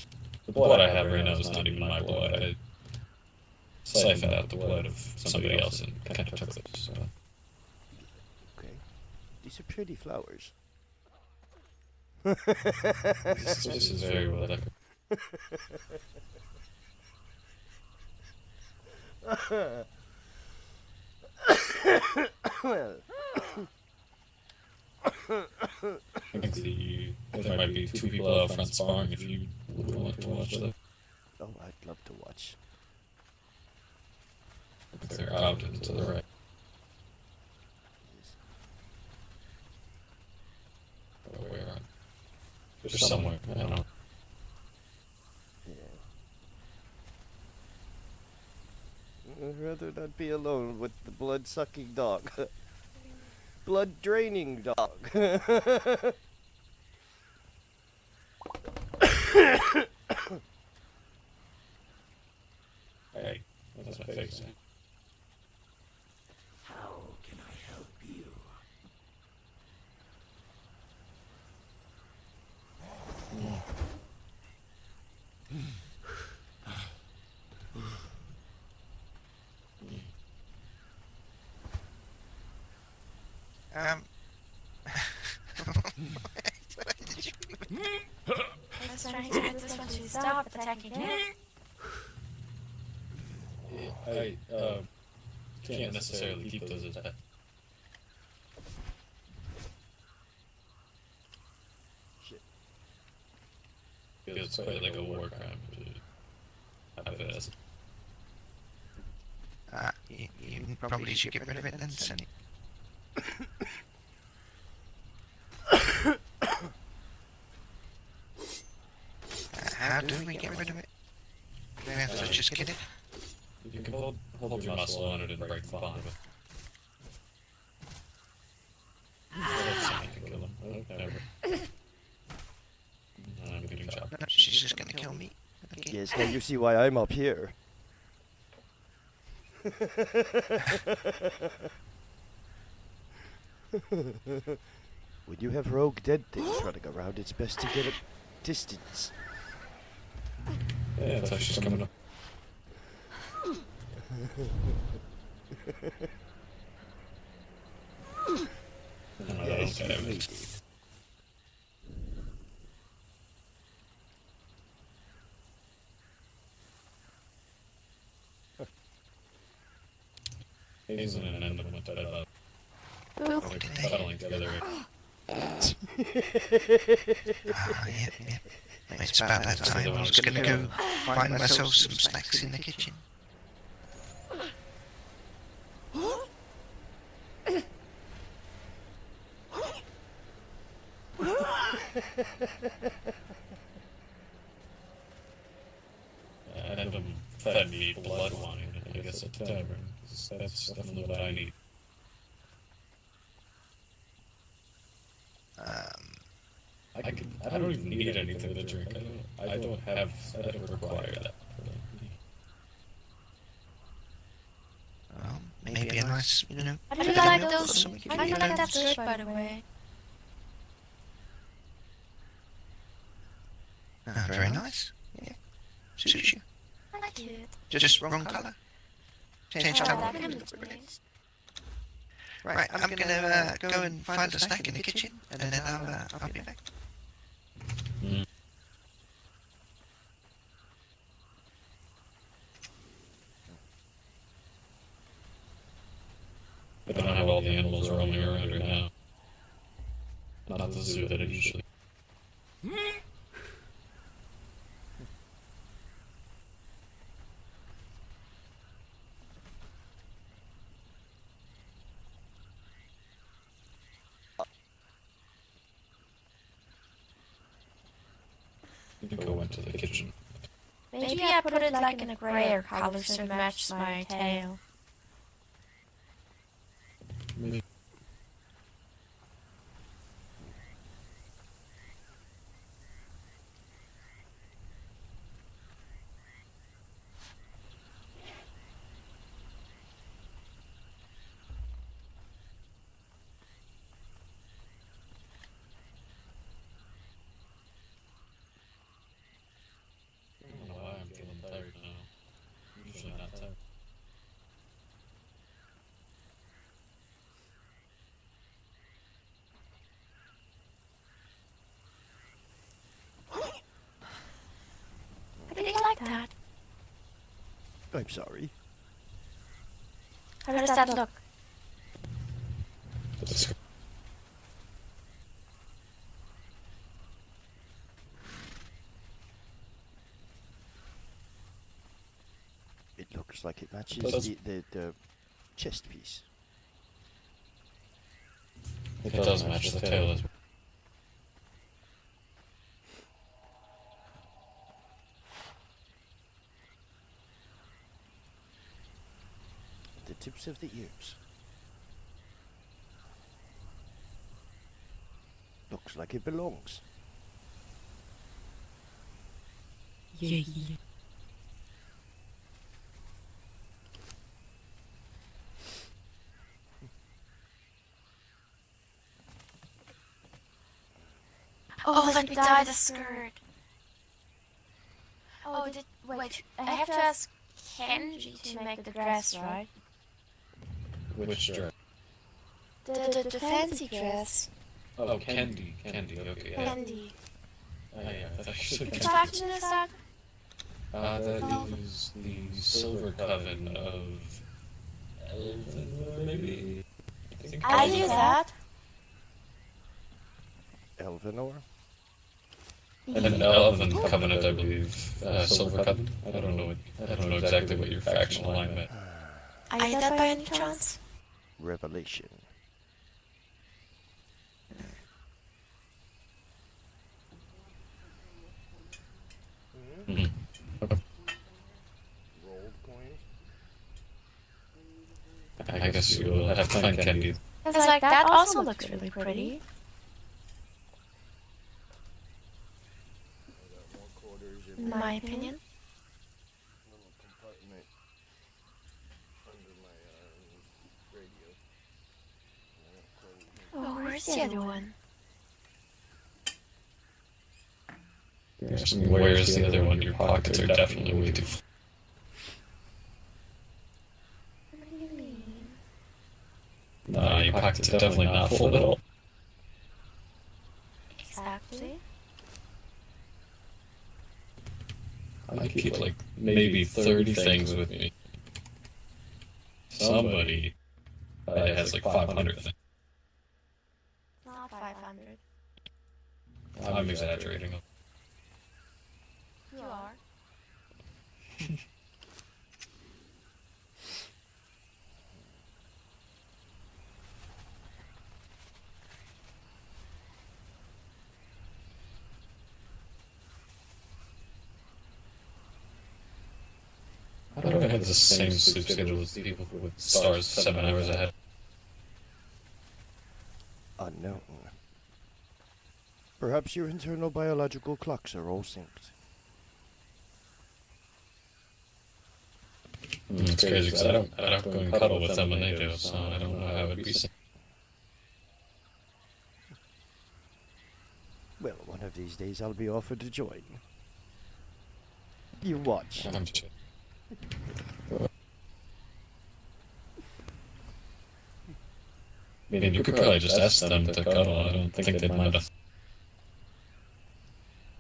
the blood I have right now is not even my blood. I siphoned out the blood of somebody else and kind of took it, so... Okay. These are pretty flowers. This is very well decorated. Well, I can see there might be two people out front sparring if you would want to watch them. Oh, I'd love to watch. They're out and to the right. Or where? Just somewhere. I don't know. Yeah. I'd rather not be alone with the blood-sucking dog. Blood-draining dog. Hey, what's my face saying? How can I help you? I was trying to get this one to stop attacking him. I can't necessarily keep those attacks. Shit. Feels quite like a war crime to have it as. You probably should get rid of it then, Sonny. How do we get rid of it? Do we have to just get it? You can hold your muscle on it and break the bond of it. I can kill him. Whatever. I'm getting chopped. No, she's just gonna kill me. Okay. Yes, now you see why I'm up here. When you have rogue dead things running around, it's best to get a distance. Yeah, it's actually coming up. Yes, Okay. indeed. He's in an end with that Oof. battling together. Yeah. It's about that time. I was gonna go find myself some snacks in the kitchen. And fed me blood wine, I guess, at the tavern. That's definitely what I need. I don't even need anything to drink. I don't require that. Well, maybe a nice, How do you bit of like milk or those? something if How do you you like know. that skirt, by the way? Very nice. Yeah. Suits you. I like it. Just wrong colour. Change Oh, colour. that kind of looks nice. Right, I'm gonna go and find a snack in the kitchen, and then I'll be back. But I don't have all the animals roaming around here now. Not the zoo that it usually. You can go into the kitchen. Maybe I put it like in a grayer color so it matches my tail. I don't know why I'm feeling tired now. I'm usually not tired. How do you like that? I'm sorry. How does that look? That's Looks like it matches Does- the chest piece. It does match the tail as well. The tips of the ears. Looks like it belongs. Yeah. Oh, let me dye the skirt. Oh, wait, I have to ask Kenji to make the dress, right? Which dress? The fancy dress. Oh, Candy, okay. Yeah. Candy. Yeah, I should Which faction is that? that is the Silver Coven of Elven, maybe? I do that. Elvenor? An Elven Covenant, I believe. Silver Coven? I don't know exactly what your faction line meant. Are you that by any chance? Revelation. Mhm. Okay. Rolled coins? I guess you'll have to find Candy. It's like that also looks really pretty. I got more quarters In my opinion. little compartment under my radio. Oh, where's the other one? Where's the other one? Your pockets are definitely way too full. What do you mean? Nah, your pockets are definitely not full at all. Exactly. I keep like maybe 30 things with me. Somebody has like 500 things. Not 500. I'm exaggerating. You are. How do I have the same sleep schedule as people with stars 7 hours ahead? Unknown. Perhaps your internal biological clocks are all synced. It's crazy because I don't go and cuddle with them when they do, so I don't know how it would be. Well, one of these days I'll be offered to join. You watch. I'm just... I mean, you could probably just ask them to cuddle. I don't think they'd mind us.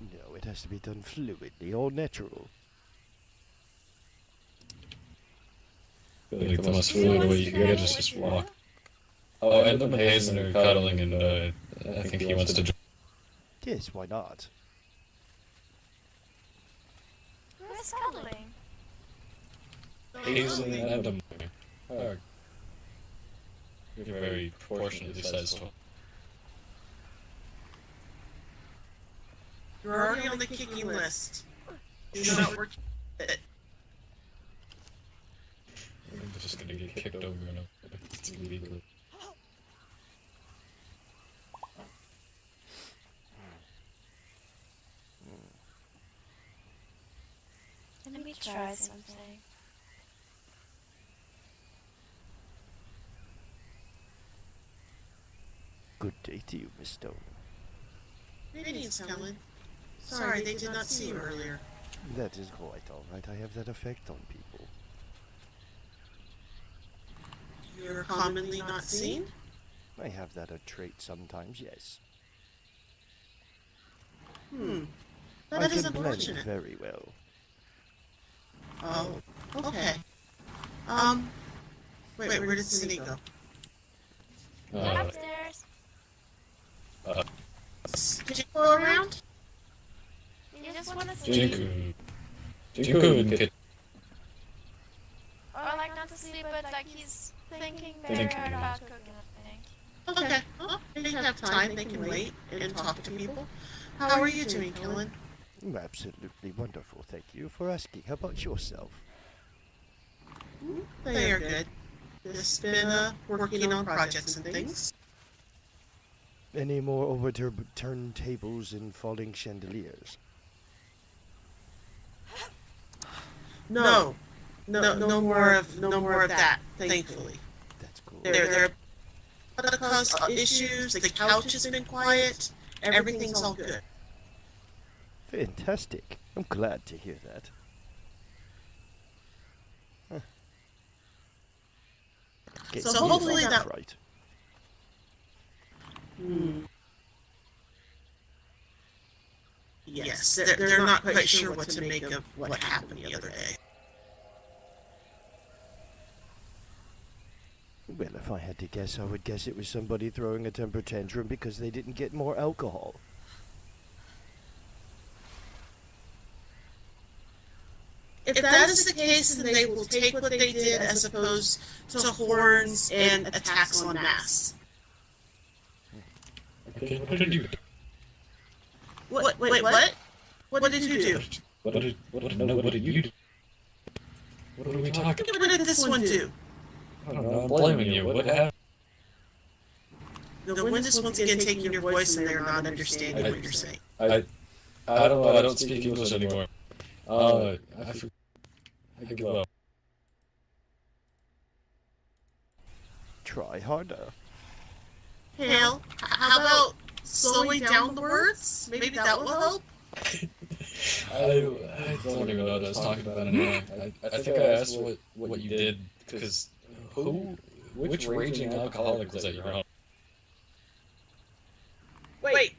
No, it has to be done fluidly, all natural. Like the most fluid way you can get is just walk. Oh, and the Hazen are cuddling, and I think he wants to join. Yes, why not? Who's cuddling? Hazen and Adam are very proportionately sized. You're already on the kicking list. You're not working it. I'm just gonna get kicked over and over. It's illegal. Let me try something. Good day to you, Miss Stone. Greetings, Kelinn. Sorry, they did not see you earlier. That is quite alright. I have that effect on people. You're commonly not seen? I have that a trait sometimes, yes. That is I can blend unfortunate. very well. Oh, okay. Wait, where did Cindy go? Upstairs. Did you go around? You just want to see. Jinku and Kit. like he's thinking very hard about cooking, I think. Okay. Well, they have time. They can wait and talk to people. How are you doing, Kelinn? Absolutely wonderful, thank you for asking. How about yourself? They are good. Just been working on projects and things. Any more overturned tables and falling chandeliers? No more of that. Thankfully, That's cool. there are cause issues. The couch has been quiet. Everything's all good. Fantastic. I'm glad to hear that. Huh. So hopefully that right. Yes, they're not quite sure what to make of what happened the other day. Well, if I had to guess, I would guess it was somebody throwing a temper tantrum because they didn't get more alcohol. If that is the case, then they will take what they did as opposed to horns and attacks en masse. Okay, what did you do? Wait, what? What did you do? What did you do? What are we talking about? What did this one do? I don't know, I'm blaming you. What happened? The wind is once again taking your voice and they're not understanding what you're saying. I don't speak English anymore. I give up. Try harder. Hell, how about slowing down the words? Maybe that will help? I don't even know what I was talking about anymore. I think I asked what you did, because which raging alcoholic was at your home? Wait.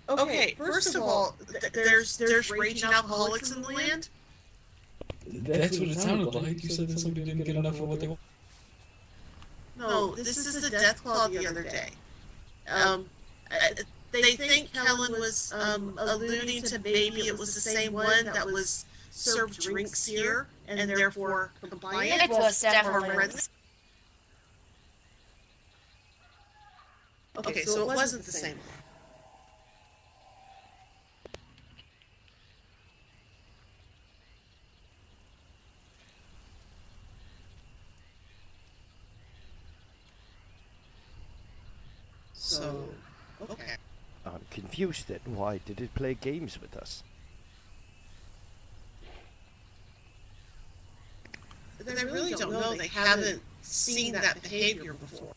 Okay, first of all, there's raging alcoholics in the land? That's what it sounded like. You said that somebody didn't get enough of what they want. No, this is the death claw the other day. They think Kelinn was alluding to maybe it was the same one that was served drinks here and therefore compliant. It was definitely. Okay, so it wasn't the same one. So, okay. I'm confused then. Why did it play games with us? They really don't know. They haven't seen that behavior before.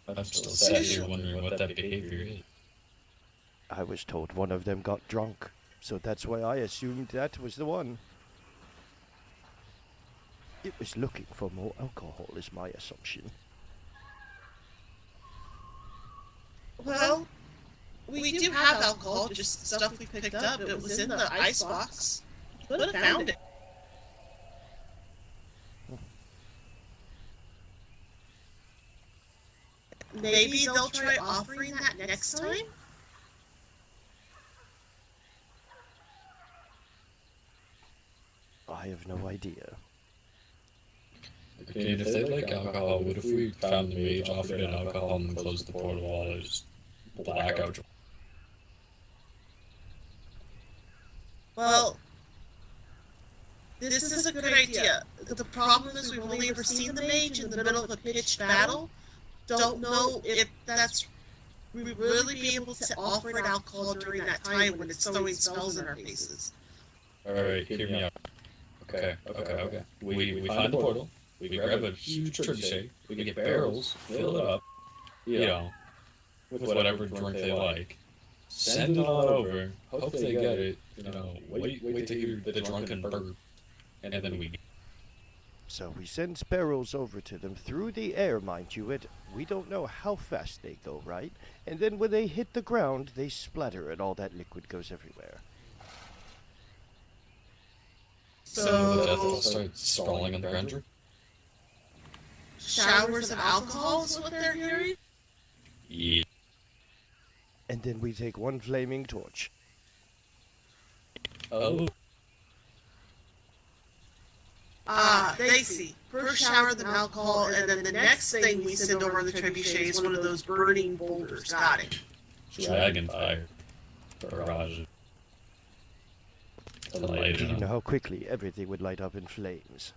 I'm still sat here wondering what that behavior is. I was told one of them got drunk, so that's why I assumed that was the one. It was looking for more alcohol, is my assumption. Well, we do have alcohol, just stuff we picked up. It was in the icebox. Could have found it. Maybe they'll try offering that next time? I have no idea. Okay, and if they like alcohol, what if we found the mage, offered an alcohol, and then closed the portal while there's blackout? Well, this is a good idea. The problem is we've only ever seen the mage in the middle of a pitched battle. Don't know if we would really be able to offer an alcohol during that time when it's throwing spells in our faces. Alright, hear me out. Okay. We find the portal, we grab a huge turkey shake, we get barrels, fill it up, with whatever drink they like, send it on over, hope they get it, wait to hear the drunken burp, and then we... So we send sparrows over to them through the air, mind you, we don't know how fast they go, right? And then when they hit the ground, they splatter and all that liquid goes everywhere. So the death will start sprawling on the ground? Showers of alcohol is what they're hearing? Yeah. And then we take one flaming torch. Oh. They see. First shower them alcohol, and then the next thing we send over the trebuchet is one of those burning boulders. Got it. Dragonfire. Barrage. To light Do it you know up. how quickly everything would light up in flames?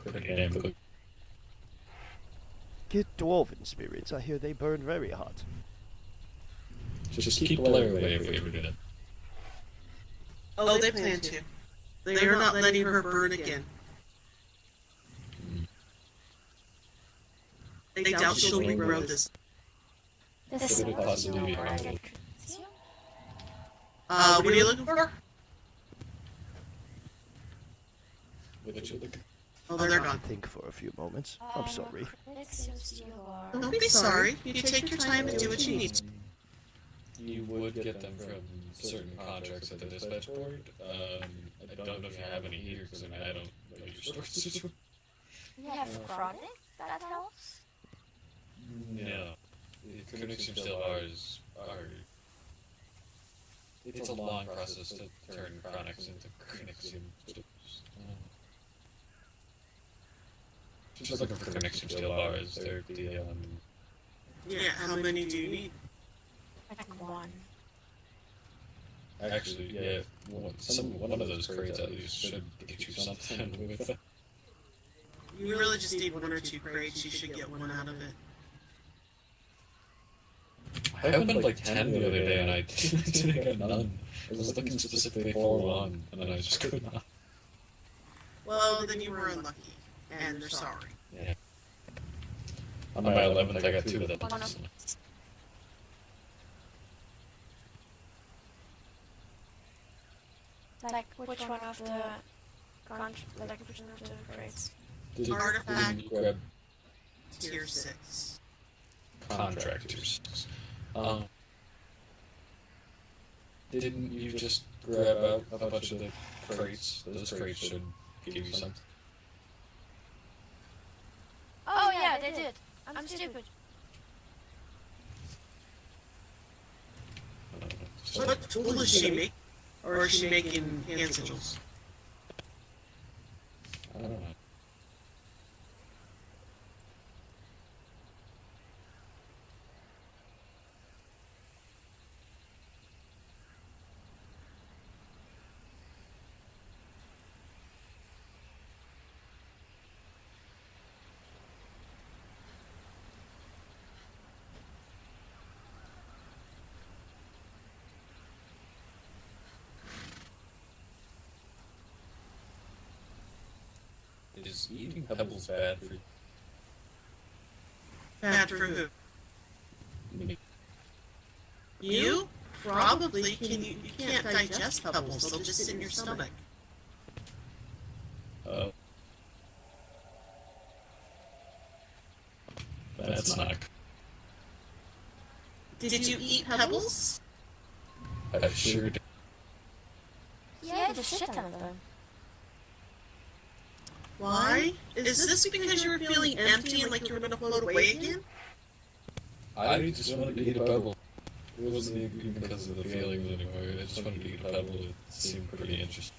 Pretty damn quick. Get dwarven spirits. I hear they burn very hot. Just keep Blair away if we ever do that. Oh, they plan to. They are not letting her burn again. They doubt she'll regrow this. This Could it possibly be I harmful? get concealed? What are you looking for? What you look- Oh, they're gone. Think for a few moments. I'm sorry. Critics you are. Don't be sorry. You take your time and do what you need to. You would get them from certain contracts at the dispatch board. I don't know if you have any here, because I don't know your storage situation. You have chronic? That helps? No. The connection still ours are... It's a long process to turn chronics into connection stores. Just looking for connection steel bars. They're the, Yeah, how many do you need? Like one. Actually, yeah, one of those crates at least should get you something with it. You really just need one or two crates. You should get one out of it. I opened like 10 the other day and I didn't get none. I was looking specifically for one, and then I just could not. Well, then you were unlucky, and they're sorry. Yeah. On my 11th, I got 2 of them. One of Like, which one of the like, which one of the crates? Artifact. Didn't you grab Tier 6. contractors? Didn't you just grab out a bunch of the crates? Those crates should give you something. Oh yeah, they did. I'm stupid. What tool is she making? Or is she making hand sigils? I don't know. Is eating pebbles bad for Bad for who? me? You? Probably. You can't digest pebbles. They'll just sit in your stomach. That's not. Did you eat pebbles? I sure did. Yeah, the shit ton of them. Why? Is this because you were feeling empty and like you were gonna float away again? I just wanted to eat a pebble. It wasn't even because of the feelings anymore. I just wanted to eat a pebble. It seemed pretty interesting.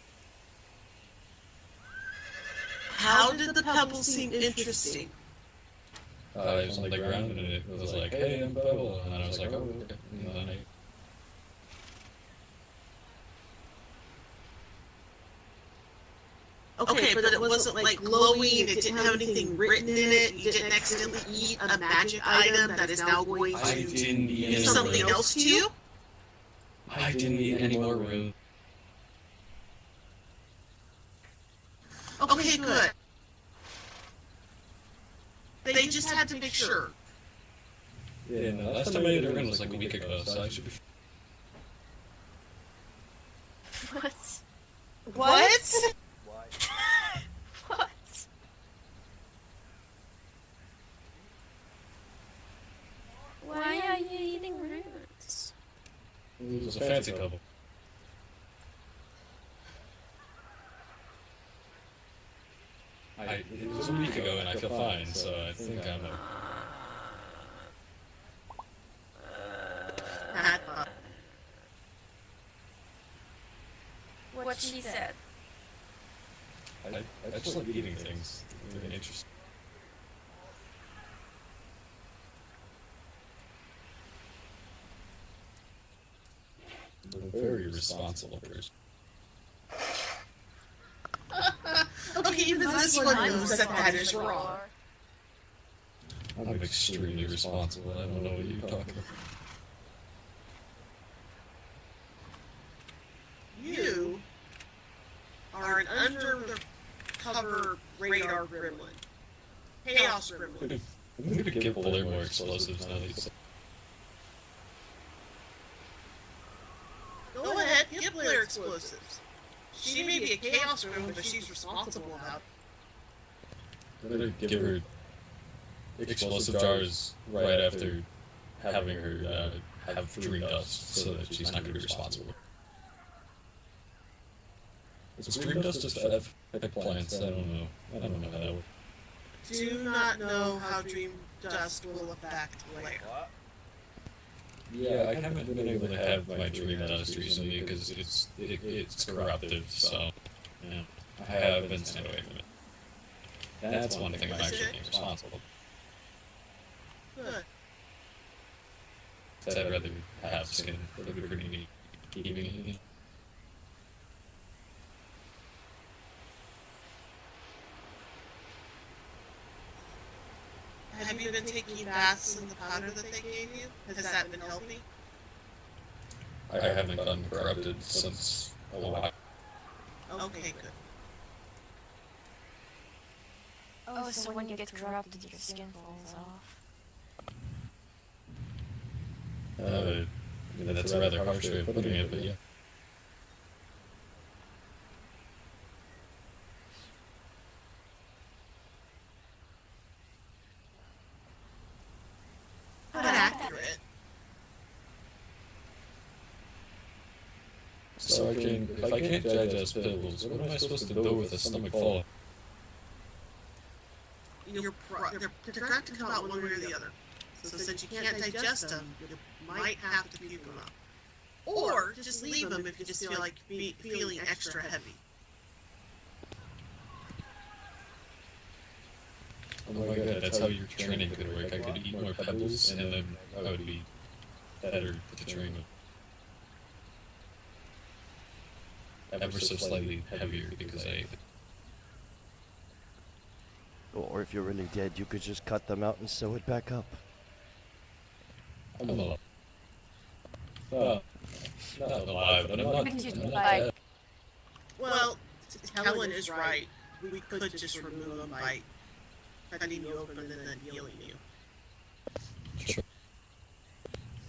How did the pebble seem interesting? I was on the ground and it was like, hey, I'm a pebble. And then I was like, oh, okay. And then I... Okay, but it wasn't like glowing, it didn't have anything written in it, you didn't accidentally eat a magic item that is now going I to didn't eat do any something more. else to you? I didn't eat any more room. Okay, good. They just had to make sure. Yeah, no, last time I ate a rune was like a week ago, so I should be... What? What? What? Why are you eating roots? It was a fancy pebble. It was a week ago and I feel fine, so I think I'm a... What she said. I just like eating things. They're really interesting. I'm a very responsible person. Okay, even this one knows that is wrong. I'm extremely responsible. I don't know what you're talking about. You are an undercover radar gremlin. Chaos gremlin. I'm gonna give Blair more explosives now that you say. Go ahead, give Blair explosives. She may be a chaos gremlin, but she's responsible about it. I'm gonna give her explosive jars right after having her have dream dust so that she's not gonna be responsible. Is dream dust just for plants? I don't know. I don't know how that works. Do not know how dream dust will affect Blair. Yeah, I haven't been able to have my dream dust recently because it's corruptive, so yeah, I have been staying away from it. That's one thing I'm actually being responsible. Good. I'd rather have skin than be keeping it. Have you been taking baths in the powder that they gave you? Has that been helping? I haven't gotten corrupted since a while. Okay, good. Oh, so when you get corrupted, your skin falls off. That's a rather harsh way of putting it, but yeah. But accurate. So if I can't digest pills, what am I supposed to do with a stomach full? They're going to come out one way or the other. So since you can't digest them, you might have to puke them up. Or just leave them if you just feel like feeling extra heavy. Oh my god, that's how your training could work. I could eat more pebbles and then I would be better to train with. Ever so slightly heavier because I ate it. Or if you're really dead, you could just cut them out and sew it back up. I'm alive. Not alive, but I'm not dead. Well, Kelinn is right. We could just remove them by cutting you open and then healing you. Sure.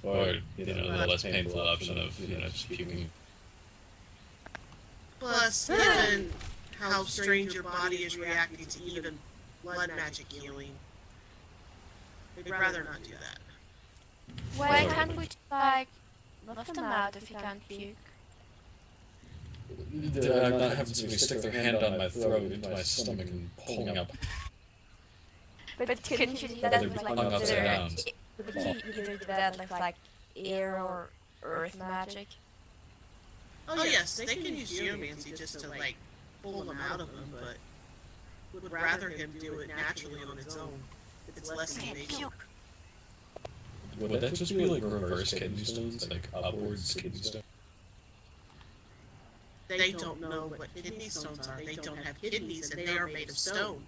Or, the less painful option of, just puking. Plus, given how strange your body is reacting to even blood magic healing, we'd rather not do that. Why can't we just, lift them out if you can't puke? I'm not having somebody stick their hand on my throat into my stomach and pull me up. But couldn't you do that with Hung upside down. Would you either do that with air or earth magic? Oh yes, they can use geomancy just to pull them out of them, but would rather him do it naturally on its own. It's less invasive. Would that just be like reverse kidney stones, like upwards kidney stones? They don't know what kidney stones are. They don't have kidneys, and they are made of stone.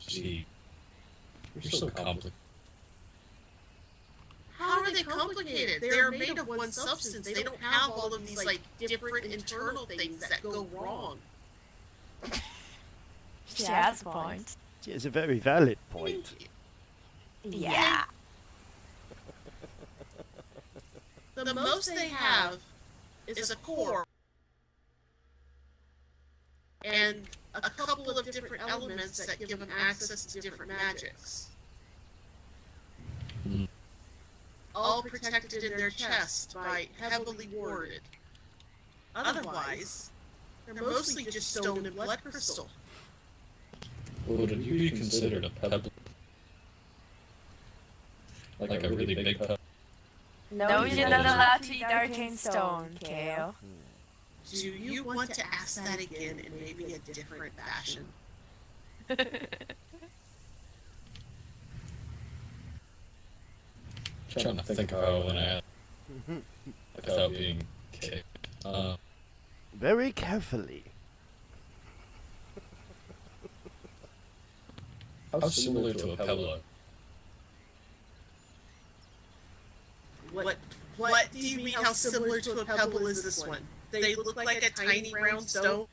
Gee, you're so complicated. How are they complicated? They are made of one substance. They don't have all of these different internal things that go wrong. She has a point. It's a very valid point. Yeah. The most they have is a core and a couple of different elements that give them access to different magics. All protected in their chest by heavily warded. Otherwise, they're mostly just stone and blood crystal. Would you be considered a pebble? Like a really big pebble? No, you're not allowed to eat arcane stone, Kale. Do you want to ask that again in maybe a different fashion? Trying to think of how I want to ask without being kicked. Very carefully. How similar to a pebble? What do you mean how similar to a pebble is this one? They look like a tiny round stone?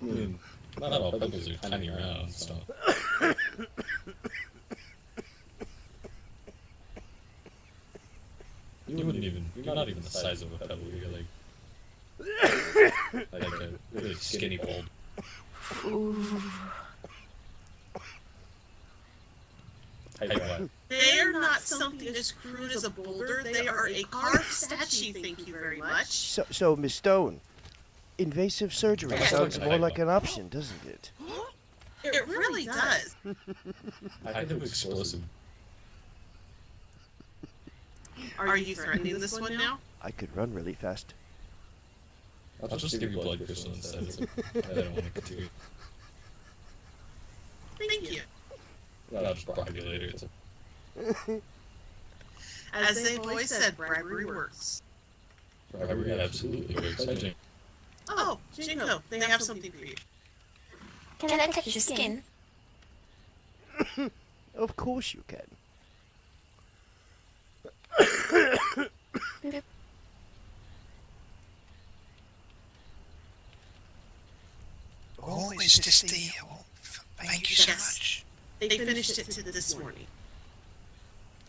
I mean, not all pebbles are tiny round, so. You wouldn't even, you're not even the size of a pebble, you're like a really skinny bulb. They're not something as crude as a boulder, they are a carved statue, thank you very much. So Miss Stone, invasive surgery sounds more like an option, doesn't it? It really does. I do explosive. Are you threatening this one now? I could run really fast. I'll just give you blood crystal instead. I don't want to continue. Thank you. I'll just bribe you later. As they've always said, bribery works. Bribery absolutely works. Oh, Jinko, they have something for you. Can I touch your skin? Of course you can. Oh, is this the... Oh, thank you so much. They finished it this morning.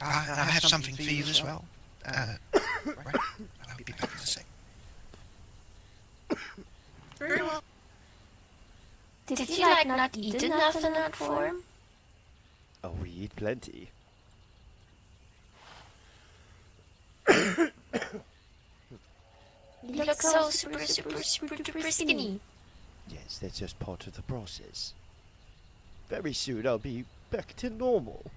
I have something for you as well. Right. I'll be back in a sec. Very well. Did you like not eat enough in that form? Oh, we eat plenty. You look so super skinny. Yes, that's just part of the process. Very soon I'll be back to normal.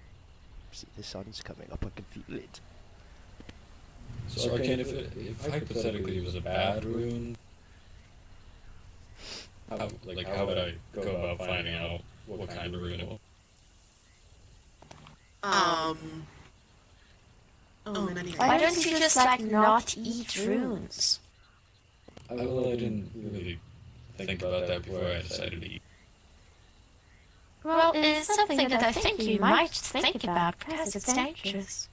See, the sun's coming up, I can feel it. So, Arcane, if hypothetically it was a bad rune, how would I go about finding out what kind of rune it was? Why don't you just not eat runes? I didn't really think about that before I decided to eat. Well, it is something that I think you might think about because it's dangerous.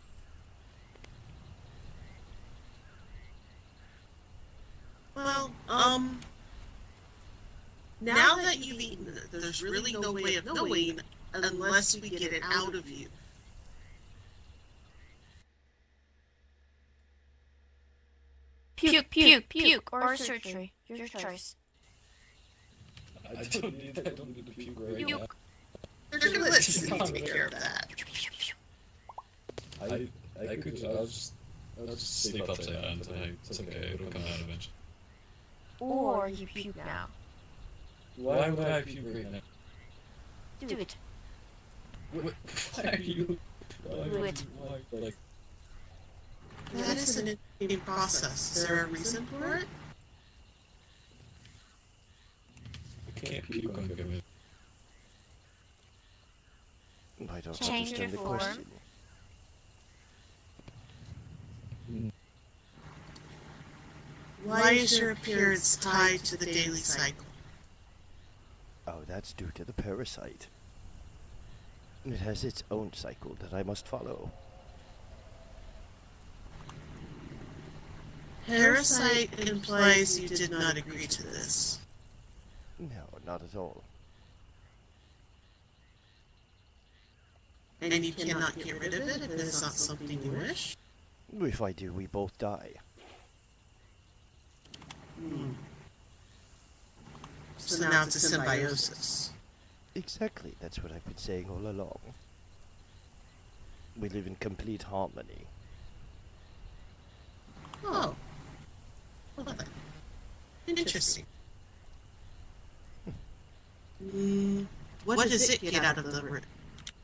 Well, now that you've eaten it, there's really no way of knowing unless we get it out of you. Puke, or surgery. Your choice. I don't need to puke right now. They're gonna let Cindy take care of that. I'll just sleep upside down tonight. It's okay, it'll come out eventually. Or you puke now. Why would I puke right now? Do it. Why are you... Do it. Like... That is an interesting process. Is there a reason for it? I can't puke on commit. I don't Change understand the your form. question. Why is your appearance tied to the daily cycle? Oh, that's due to the parasite. It has its own cycle that I must follow. Parasite implies you did not agree to this. No, not at all. And you cannot get rid of it if it is not something you wish? If I do, we both die. So now it's a symbiosis. Exactly, that's what I've been saying all along. We live in complete harmony. Oh. Well then. Interesting. What does it get out of the...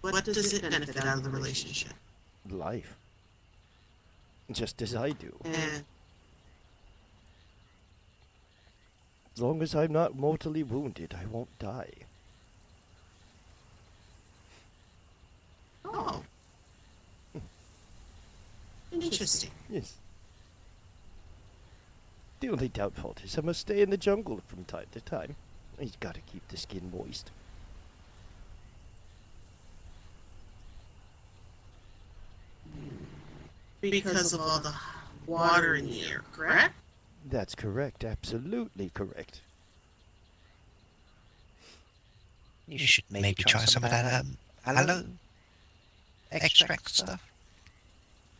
What does it benefit out of the relationship? Life. Just as I do. As long as I'm not mortally wounded, I won't die. Oh. Interesting. Yes. The only downfall is I must stay in the jungle from time to time. He's gotta keep the skin moist. Because of all the water in the air, correct? That's correct, absolutely correct. You should maybe try some of that aloe extract stuff.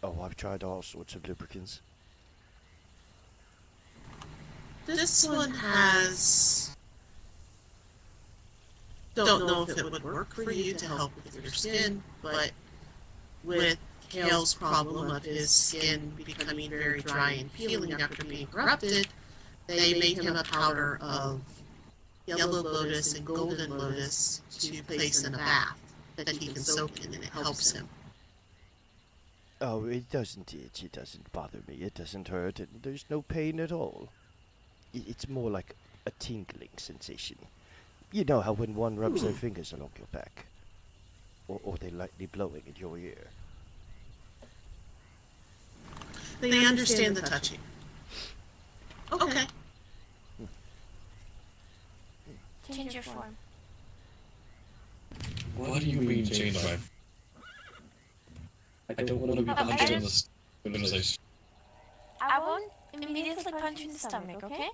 Oh, I've tried all sorts of lubricants. This one has... Don't know if it would work for you to help with your skin, but with Kale's problem of his skin becoming very dry and peeling after being corrupted, they made him a powder of yellow lotus and golden lotus to place in a bath that he can soak in, and it helps him. Oh, it doesn't itch, it doesn't bother me, it doesn't hurt, and there's no pain at all. It's more like a tingling sensation. You know how when one rubs their fingers along your back, or they're lightly blowing in your ear. They understand the touching. Okay. Change your form. What do you mean change my... I don't want to be punched in the stomach. I won't immediately punch you in the stomach, okay?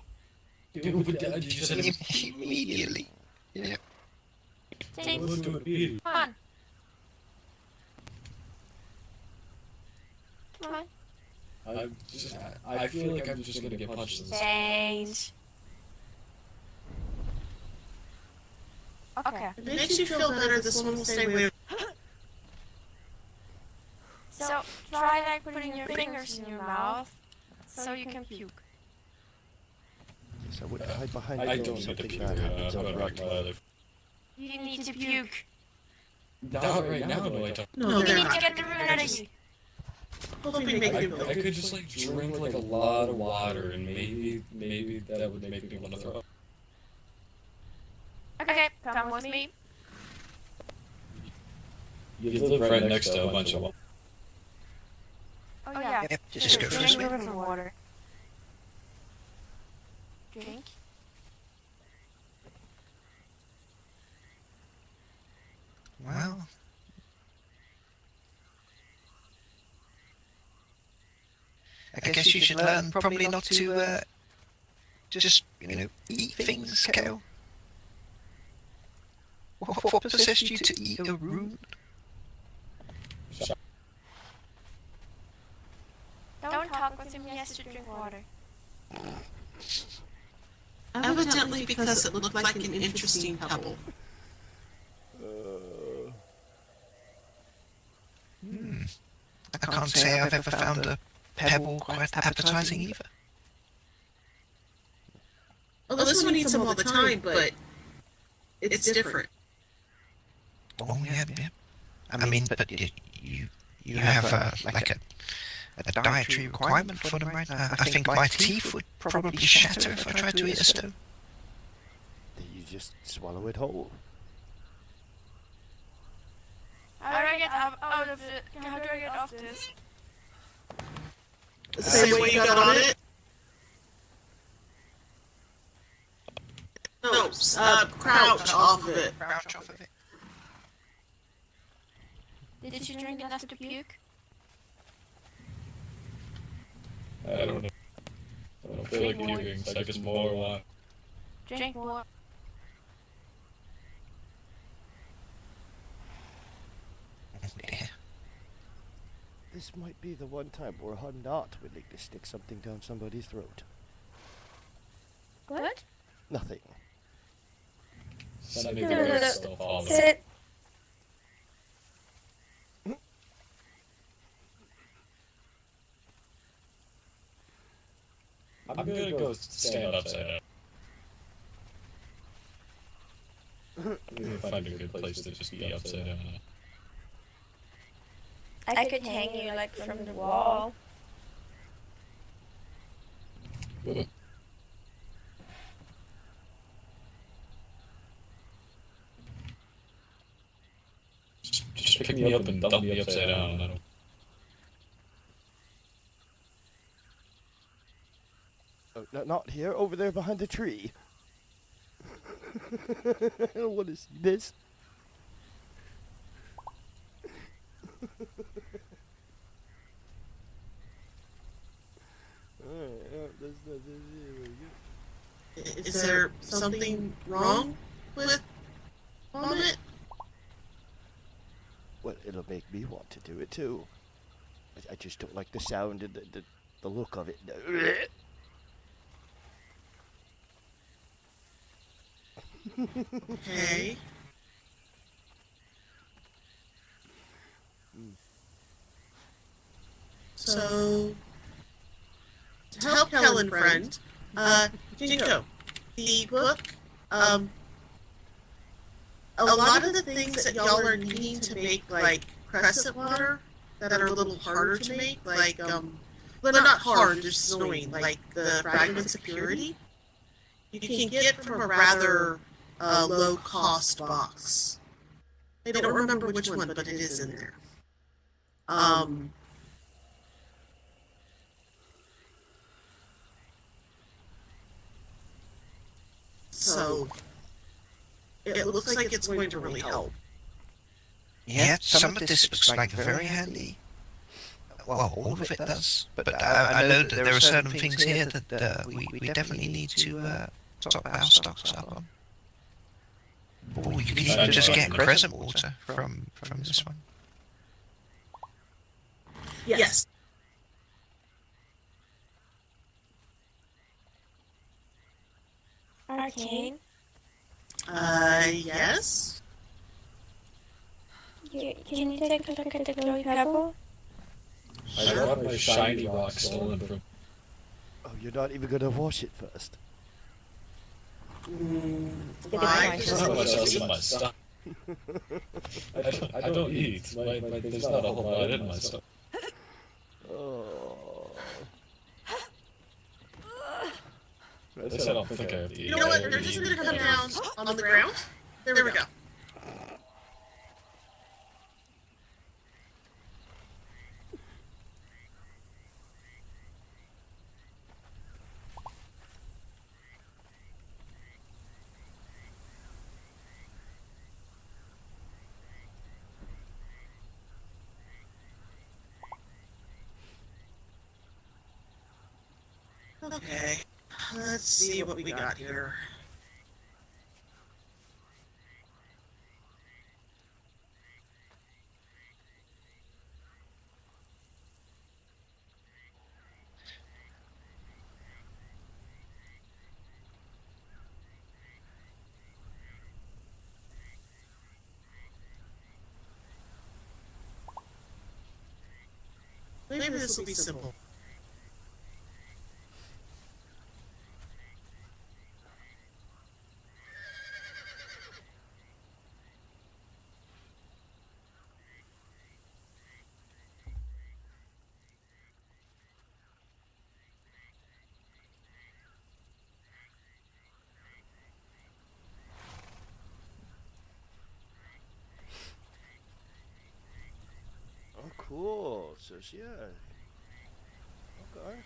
Dude, you said Immediately. Yeah. James, come on. Come on. I feel like I'm just gonna get punched in the stomach. Change. Okay. It makes you feel better, this one will stay weird. So, try like putting your fingers in your mouth so you can puke. Yes, I would hide behind I door don't if need to something puke. bad happens I'm on gonna rock. live. You need to puke. Not right now, no, I don't. No, You they're need not. to get the rune out of you. Hoping make you feel I could just like drink like a lot of water and maybe that would make me want to throw up. Okay, come with me. You live right next to a bunch of water. Oh yeah. Yep, just go Drink this way. river water. Drink. Well, I guess you should learn probably not to just eat things, Kale. What possessed you to eat a rune? Don't talk with him, he has to drink water. Evidently because it looked like an interesting couple. I can't say I've ever found a pebble quite appetizing either. Well, this one eats them all the time, but it's different. Oh yeah. I mean, but you have like a dietary requirement for them, right? I think my teeth would probably shatter if I tried to eat a stone. You just swallow it whole. How do I get out of it? How do I get off this? Same way you got on it? No, crouch off of it. Crouch off of it. Did you drink enough to puke? I don't know. I don't feel like puking, so I guess more water. Drink more. Yeah. This might be the one time where I'm not willing to stick something down somebody's throat. What? Nothing. Sit. I'm gonna go stand upside down. I'm gonna find a good place to just be upside down. I could hang you like from the wall. pick me up and dump me upside down. I don't. Oh, not here, over there behind the tree. I don't want to see this. Is there something wrong with Vomit? Well, it'll make me want to do it too. I just don't like the sound and the look of it. Okay. So, to help Kelinn, friend, Jinko, the book, a lot of the things that y'all are needing to make, like, crescent water, that are a little harder to make, like, well, not hard, just annoying, like the fragments of purity, you can get from a rather low-cost box. I don't remember which one, but it is in there. So, it looks like it's going to really help. Yeah, some of this looks like very handy. Well, all of it does. But I know that there are certain things here that we definitely need to top our stocks up on. Or you can even just get crescent water from this one. Yes. Arcane. Yes? Can you take a look at the glowy pebble? I got my shiny rock stolen from. Oh, you're not even gonna wash it first. Why? There's not much else in my stuff. I don't eat. There's not a whole lot in my stuff. Oh. I don't think I have to eat. You know what? They're just going to come down on the ground. There we go. Okay, let's see what we got here. Maybe this will be simple. Oh, cool. So, yeah. Okay.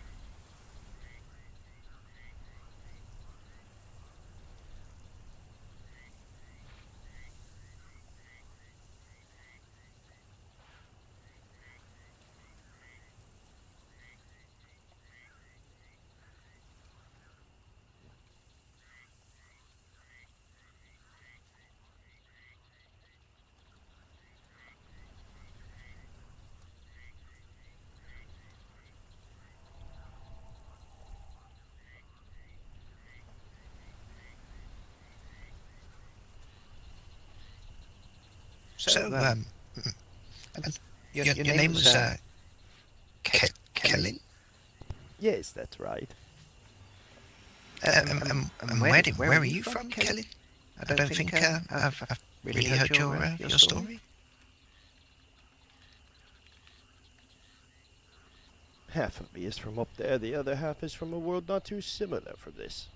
So, your name was Kelinn? Yes, that's right. And where are you from, Kelinn? I don't think I've really heard your story. Half of me is from up there, the other half is from a world not too similar from this.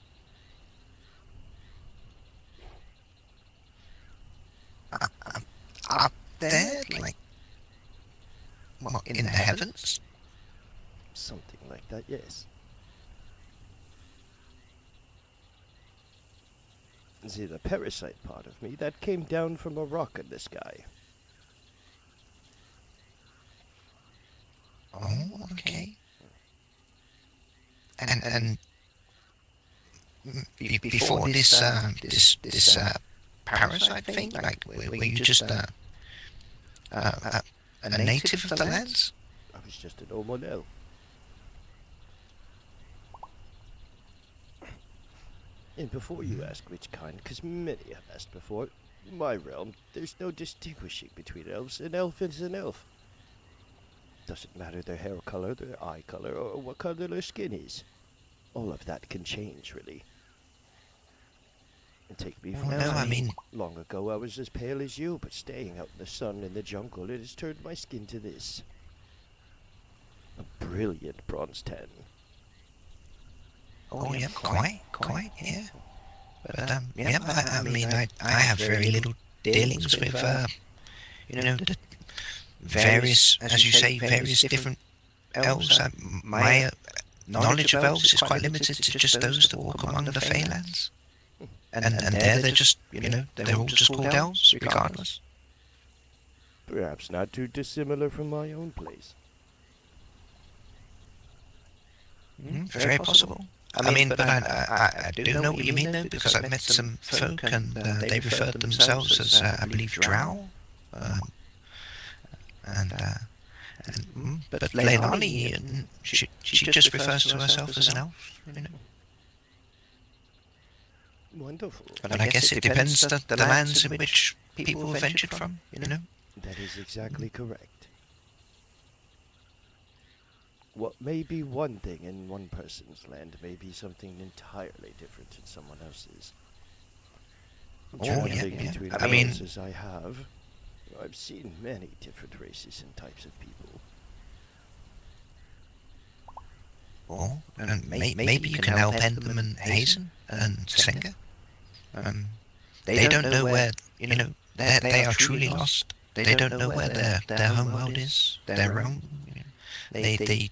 Up there? Like what, in the heavens? Something like that, yes. See, the parasite part of me, that came down from a rock in the sky. Oh, okay. And before this parasite thing, like, were you just a native of the lands? I was just a normal elf. And before you ask which kind, because many have asked before, in my realm, there's no distinguishing between elves. An elf is an elf. Doesn't matter their hair color, their eye color, or what color their skin is. All of that can change, really. And take me from No, I mean, long ago I was as pale as you, but staying out in the sun in the jungle, it has turned my skin to this. A brilliant bronze tan. oh yeah, quite, yeah. But yeah, I mean, I have very little dealings with the various, as you say, various different elves. My knowledge of elves is quite limited to just those that walk among the Feylands. And they're just, they're all just called elves, regardless. Perhaps not too dissimilar from my own place. Very possible. I mean, but I do know what you mean, though, because I've met some folk and they referred themselves as, I believe, drow. But Leilani, she just refers to herself as an elf, Wonderful. But I guess it depends the lands in which people have ventured from, That is exactly correct. What may be one thing in one person's land may be something entirely different in someone else's. Traveling between worlds as I have, I've seen many different races and types of people. Well, maybe you can help Endem and Hazen and Singer. They don't know where, they are truly lost. They don't know where their homeworld is, their realm. They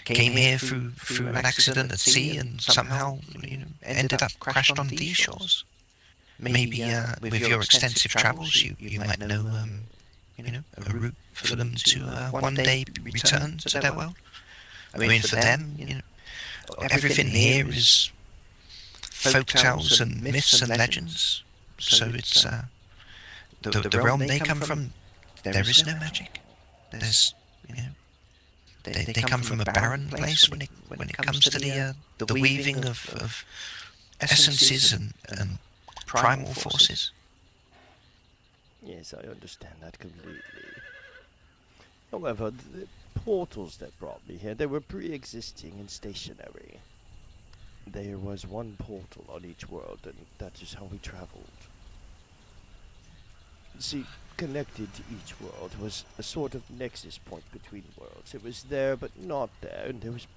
came here through an accident at sea and somehow ended up crashed on these shores. Maybe with your extensive travels, you might know a route for them to one day return to their world. I mean, for them, everything here is folk tales and myths and legends. So it's the realm they come from. There is no magic. There's they come from a barren place when it comes to the weaving of essences and primal forces. Yes, I understand that completely. However, the portals that brought me here, they were pre-existing and stationary. There was one portal on each world, and that is how we traveled. See, connected to each world was a sort of nexus point between worlds. It was there, but not there, and there was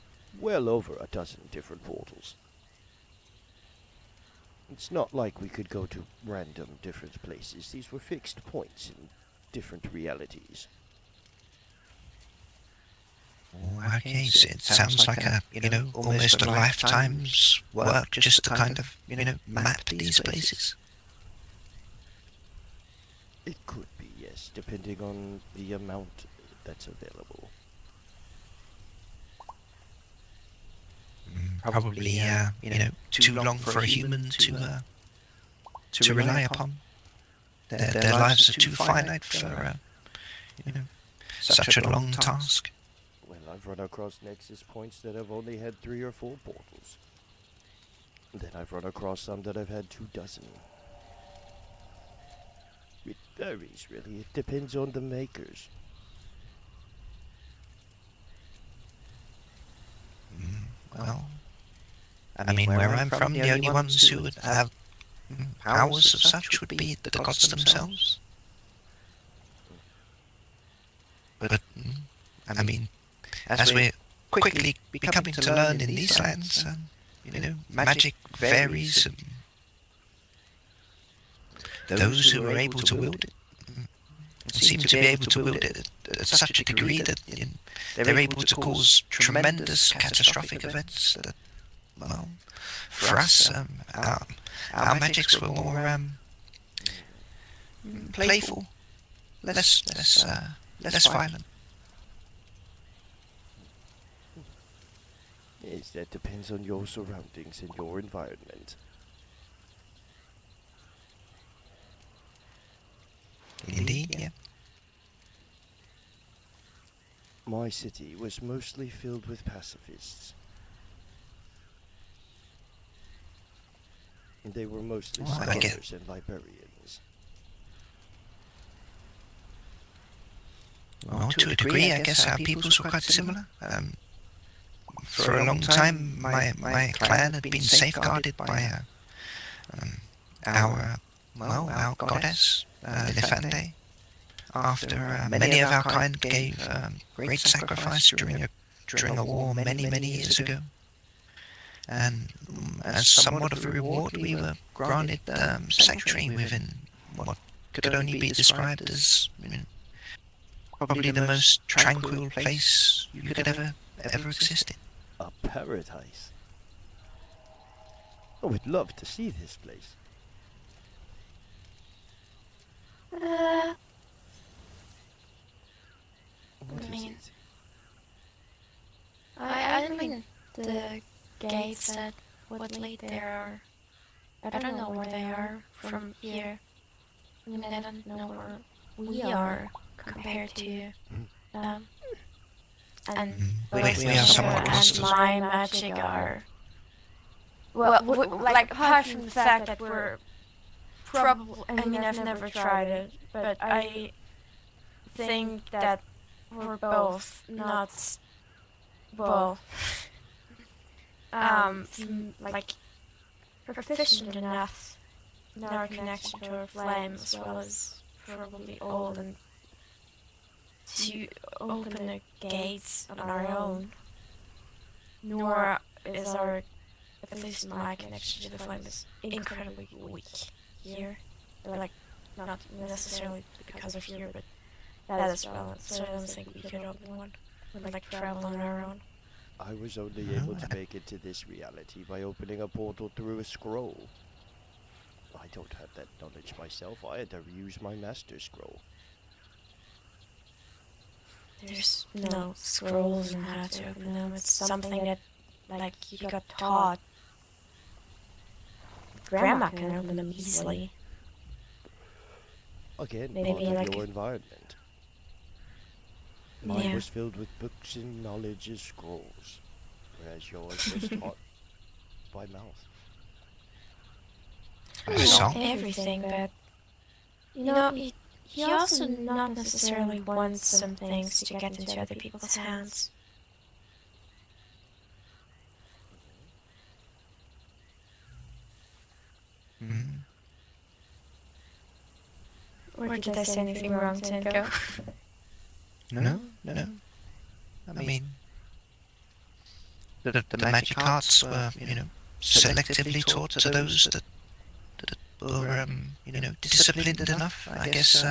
well over a dozen different portals. It's not like we could go to random different places. These were fixed points in different realities. Okay, so it sounds like a, almost a lifetime's work just to kind of, map these places. It could be, yes, depending on the amount that's available. Probably, too long for a human to rely upon. Their lives are too finite for, such a long task. Well, I've run across nexus points that have only had 3 or 4 portals. Then I've run across some that have had 24. It varies, really. It depends on the makers. Well, I mean, where I'm from, the only ones who would have powers of such would be the gods themselves. But, I mean, as we're quickly becoming to learn in these lands, magic varies, and those who are able to wield it seem to be able to wield it at such a degree that they're able to cause tremendous catastrophic events that, well, for us, our magics were more playful, less violent. Yes, that depends on your surroundings and your environment. Indeed, yeah. My city was mostly filled with pacifists. And they were mostly Well, I get- scholars and librarians. Well, to a degree, I guess our peoples were quite similar. For a long time, my clan had been safeguarded by our goddess, Elefante. After many of our kind gave great sacrifice during a war many years ago, and as somewhat of a reward, we were granted sanctuary within what could only be described as probably the most tranquil place you could ever exist in. A paradise. I would love to see this place. What is mean- it? I mean, the gates that would lead there are... I don't know where they are from here. I mean, I don't know where we are compared to them. And We both are somewhat your lost and as my magic are... Well, like, apart from the fact that we're probably... I mean, I've never tried it, but I think that we're both not... Well... like, proficient enough in our connection to our flame, as well as probably old and to open the gates on our own. Nor is our, at least my connection to the flame is incredibly weak here. Like, not necessarily because of here, but that as well. So I don't think we could open one. We'd like travel on our own. I was only able to make it to this reality by opening a portal through a scroll. I don't have that knowledge myself. I had to use my master scroll. There's no scrolls on how to open them. It's something that, like, you got taught. Grandma can open them easily. Again, Maybe part of like your if- environment. Mine Yeah. was filled with books and knowledge and scrolls, whereas yours was taught by mouth. Not everything, but you know, he also not necessarily wants some things to get into other people's hands. Mm. Or did I say anything wrong, Tinko? No. I mean, the magic arts were, selectively taught to those that were, disciplined enough. I guess,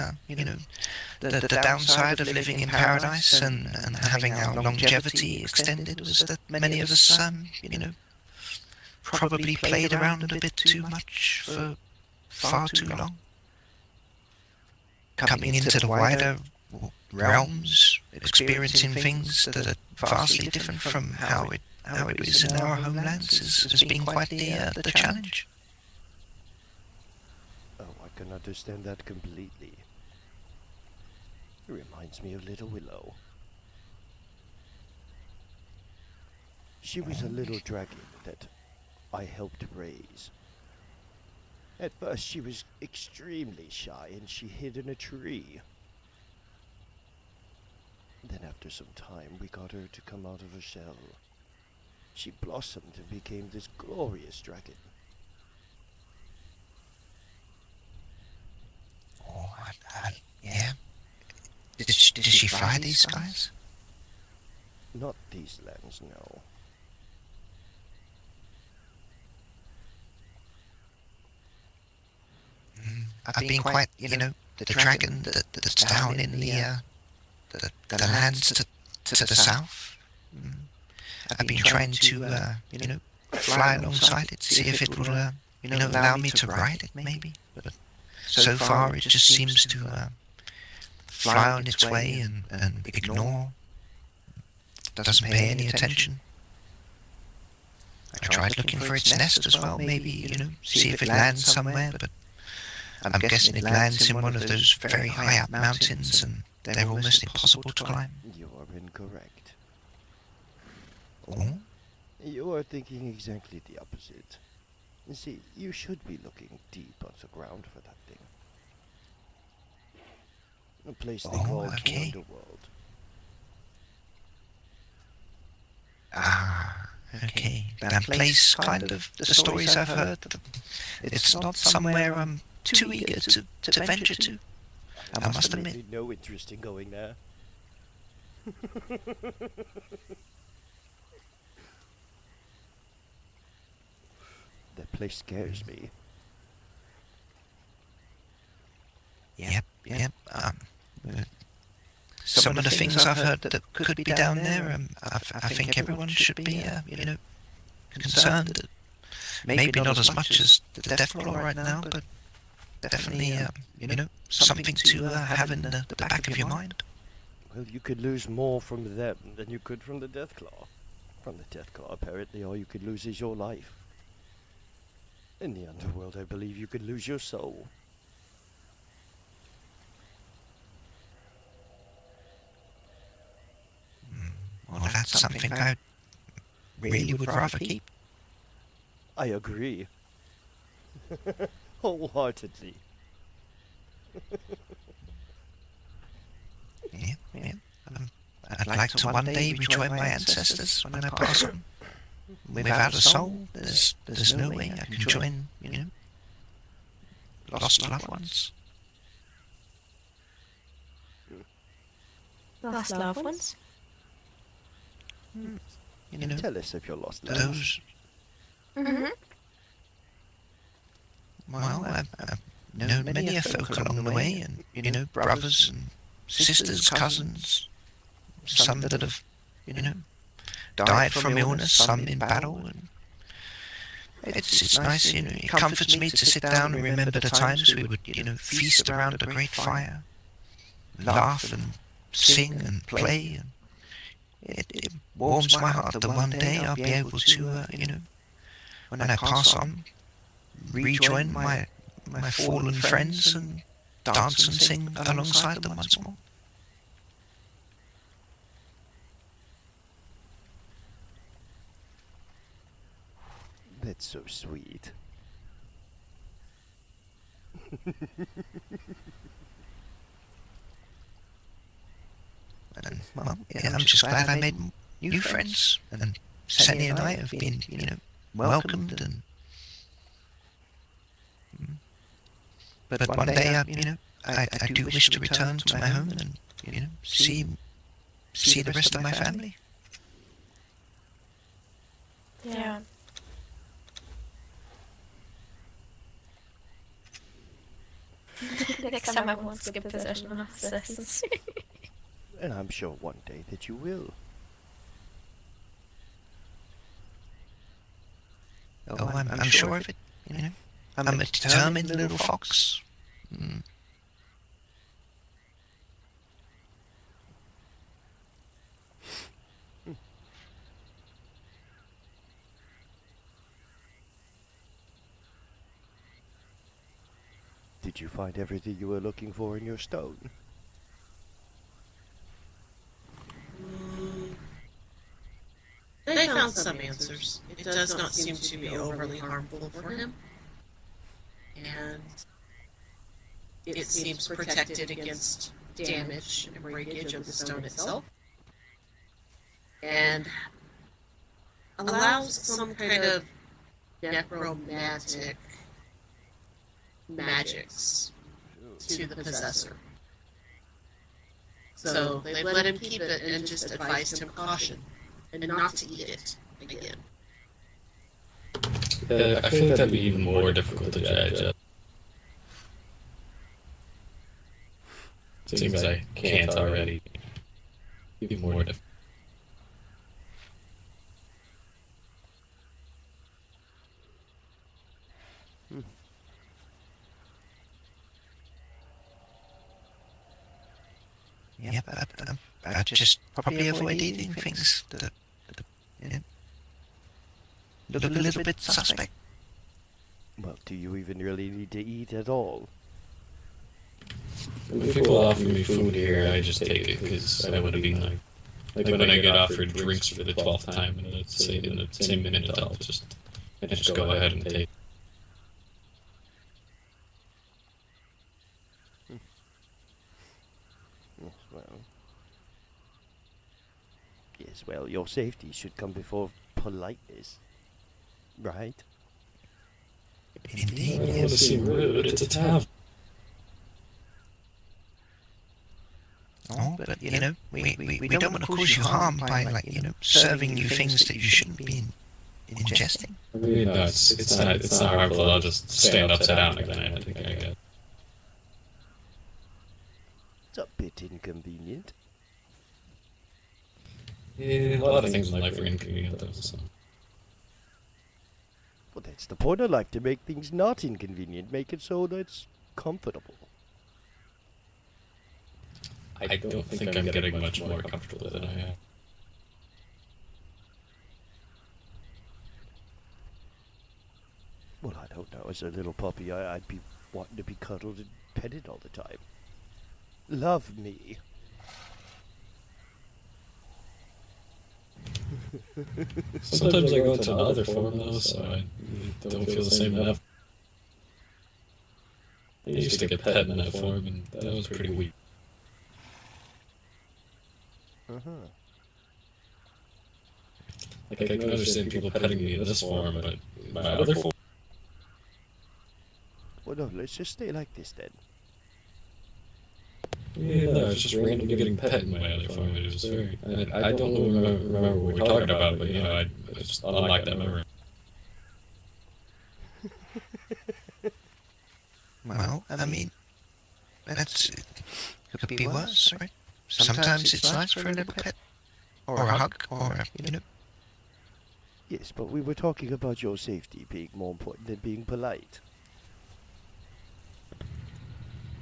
the downside of living in paradise and having our longevity extended was that many of us, probably played around a bit too much for far too long. Coming into the wider realms, experiencing things that are vastly different from how it is in our homelands has been quite the challenge. Oh, I can understand that completely. It reminds me of little Willow. She was a little dragon that I helped raise. At first she was extremely shy and she hid in a tree. Then after some time we got her to come out of her shell. She blossomed and became this glorious dragon. Oh, yeah. Did she fly these skies? Not these lands, no. I've been quite, the dragon that's down in the the lands to the south. I've been trying to, fly alongside it, see if it will, allow me to ride it, maybe. But so far, it just seems to fly on its way and ignore. Doesn't pay any attention. I tried looking for its nest as well, maybe, see if it lands somewhere, but I'm guessing it lands in one of those very high up mountains, and they're almost impossible to climb. You are incorrect. Oh? You are thinking exactly the opposite. You see, you should be looking deep on the ground for that thing. A place they call the Underworld. Ah, okay. That place, kind of, the stories I've heard, it's not somewhere I'm too eager to venture to. I must admit. No interest in going there. That place scares me. Yep. Some of the things I've heard that could be down there, I think everyone should be, concerned. Maybe not as much as the Deathclaw right now, but definitely, something to have in the back of your mind. Well, you could lose more from them than you could from the Deathclaw. From the Deathclaw, apparently, all you could lose is your life. In the Underworld, I believe you could lose your soul. Well, that's something I really would rather keep. I agree. Wholeheartedly. Yeah. I'd like to one day rejoin my ancestors when I pass on. Without a soul, there's no way I can join, lost loved ones. Lost loved ones? Tell us of your lost loved Those. Mm-hmm. Well, I've known many a folk along the way, and, brothers and sisters, cousins, some that have, died from illness, some in battle, and it's nice, it comforts me to sit down and remember the times we would, feast around a great fire, laugh and sing and play, and it warms my heart that one day I'll be able to, when I pass on, rejoin my fallen friends and dance and sing alongside them once more. That's so sweet. And, well, I'm just glad I made new friends, and Senny and I have been, welcomed, and but one day, I do wish to return to my home and, see the rest of my family. Yeah. Next time I won't skip possession of assassins. And I'm sure one day that you will. Oh, I'm sure of it, I'm a determined little fox. Did you find everything you were looking for in your stone? They found some answers. It does not seem to be overly harmful for him. And it seems protected against damage and breakage of the stone itself. And allows some kind of necromantic magics to the possessor. So they let him keep it and just advised him caution and not to eat it again. I feel like that'd be even more difficult to judge. Seems I can't already. Even more difficult. Yeah, but I'd just probably avoid eating things that look a little bit suspect. Well, do you even really need to eat at all? When people offer me food here, I just take it because I want to be like when I get offered drinks for the 12th time in the same minute, I just go ahead and take. Yes, well, your safety should come before politeness, right? Indeed, I don't want to seem rude. It's a tavern. Oh, but we don't want to cause you harm by serving you things that you shouldn't be ingesting. I mean, no, it's not harmful. I'll just stand upside down again. I think I get. It's a bit inconvenient. Yeah, a lot of things in life are inconvenient, though. So. Well, that's the point of life, to make things not inconvenient, make it so that it's comfortable. I don't think I'm getting much more comfortable than I am. Well, I don't know. As a little puppy, I'd be wanting to be cuddled and petted all the time. Love me. Sometimes I go into another form, though, so I don't feel the same enough. I used to get pet in that form, and that was pretty weak. Like, I can understand people petting me in this form, but in my other form... Well, no, let's just stay like this, then. Yeah, no, it's just randomly getting pet in my other form. It was very... I don't remember what we're talking about, but, I just unlocked that memory. Well, I mean, it could be worse, right? Sometimes it's nice for a little pet, or a hug, or Yes, but we were talking about your safety being more important than being polite.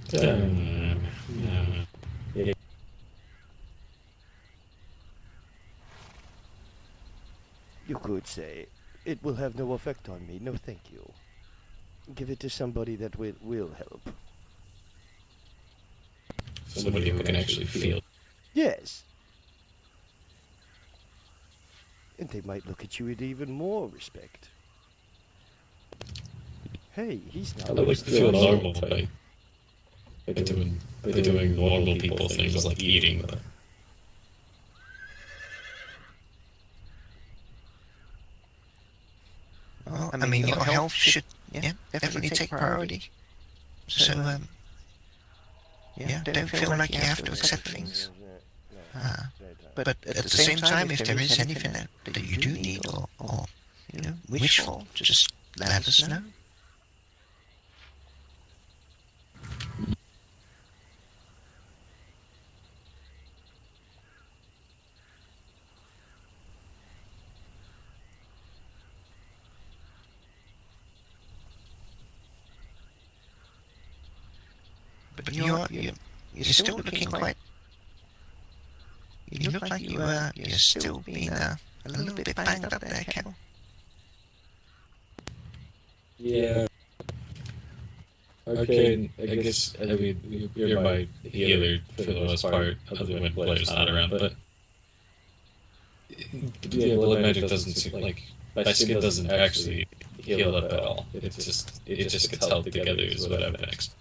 Yeah. You could say, it will have no effect on me, no thank you. Give it to somebody that will help. Somebody who can actually feel. Yes. And they might look at you with even more respect. Hey, he's not... I like to feel normal by doing normal people things like eating, but... Well, I mean, your health should, definitely take priority. So, don't feel like you have to accept things. But at the same time, if there is anything that you do need or wish for, just let us know. But you're still looking quite... You look like you're still being a little bit banged up there, Kel. Yeah. Okay, I guess, I mean, you're my healer for the most part, other than when Blair's not around, but... Yeah, blood magic doesn't seem like... My skin doesn't actually heal up at all. It just gets held together is what I've been expecting.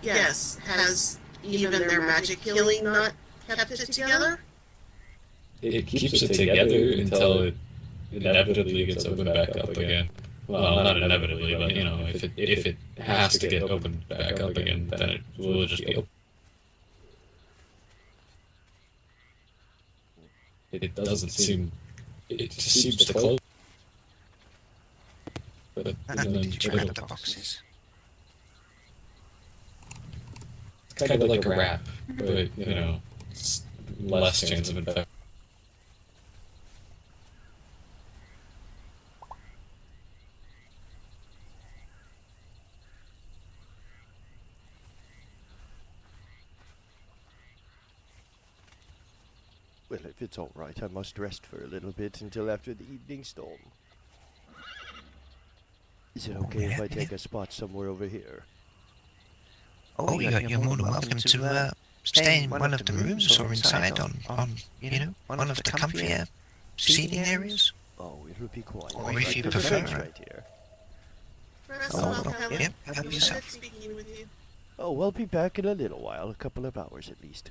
Yes, has even their magic healing not kept it together? It keeps it together until it inevitably gets opened back up again. Well, not inevitably, but if it has to get opened back up again, then it will just be open. It doesn't seem... It just seems to close. But Did you grab the boxes? It's kind of like a wrap, but, you know, it's less chance of infection. Well, if it's all right, I must rest for a little bit until after the evening storm. Is it okay if I take a spot somewhere over here? Oh, you're more than welcome to stay in one of the rooms or inside on you know, one of the comfier seating areas. Oh, it'll be quiet. Or if you There's a prefer. bench right here. Rest Oh, well, well, Kelinn. yep, help It was yourself. good speaking with you. Oh, I'll be back in a little while, a couple of hours at least.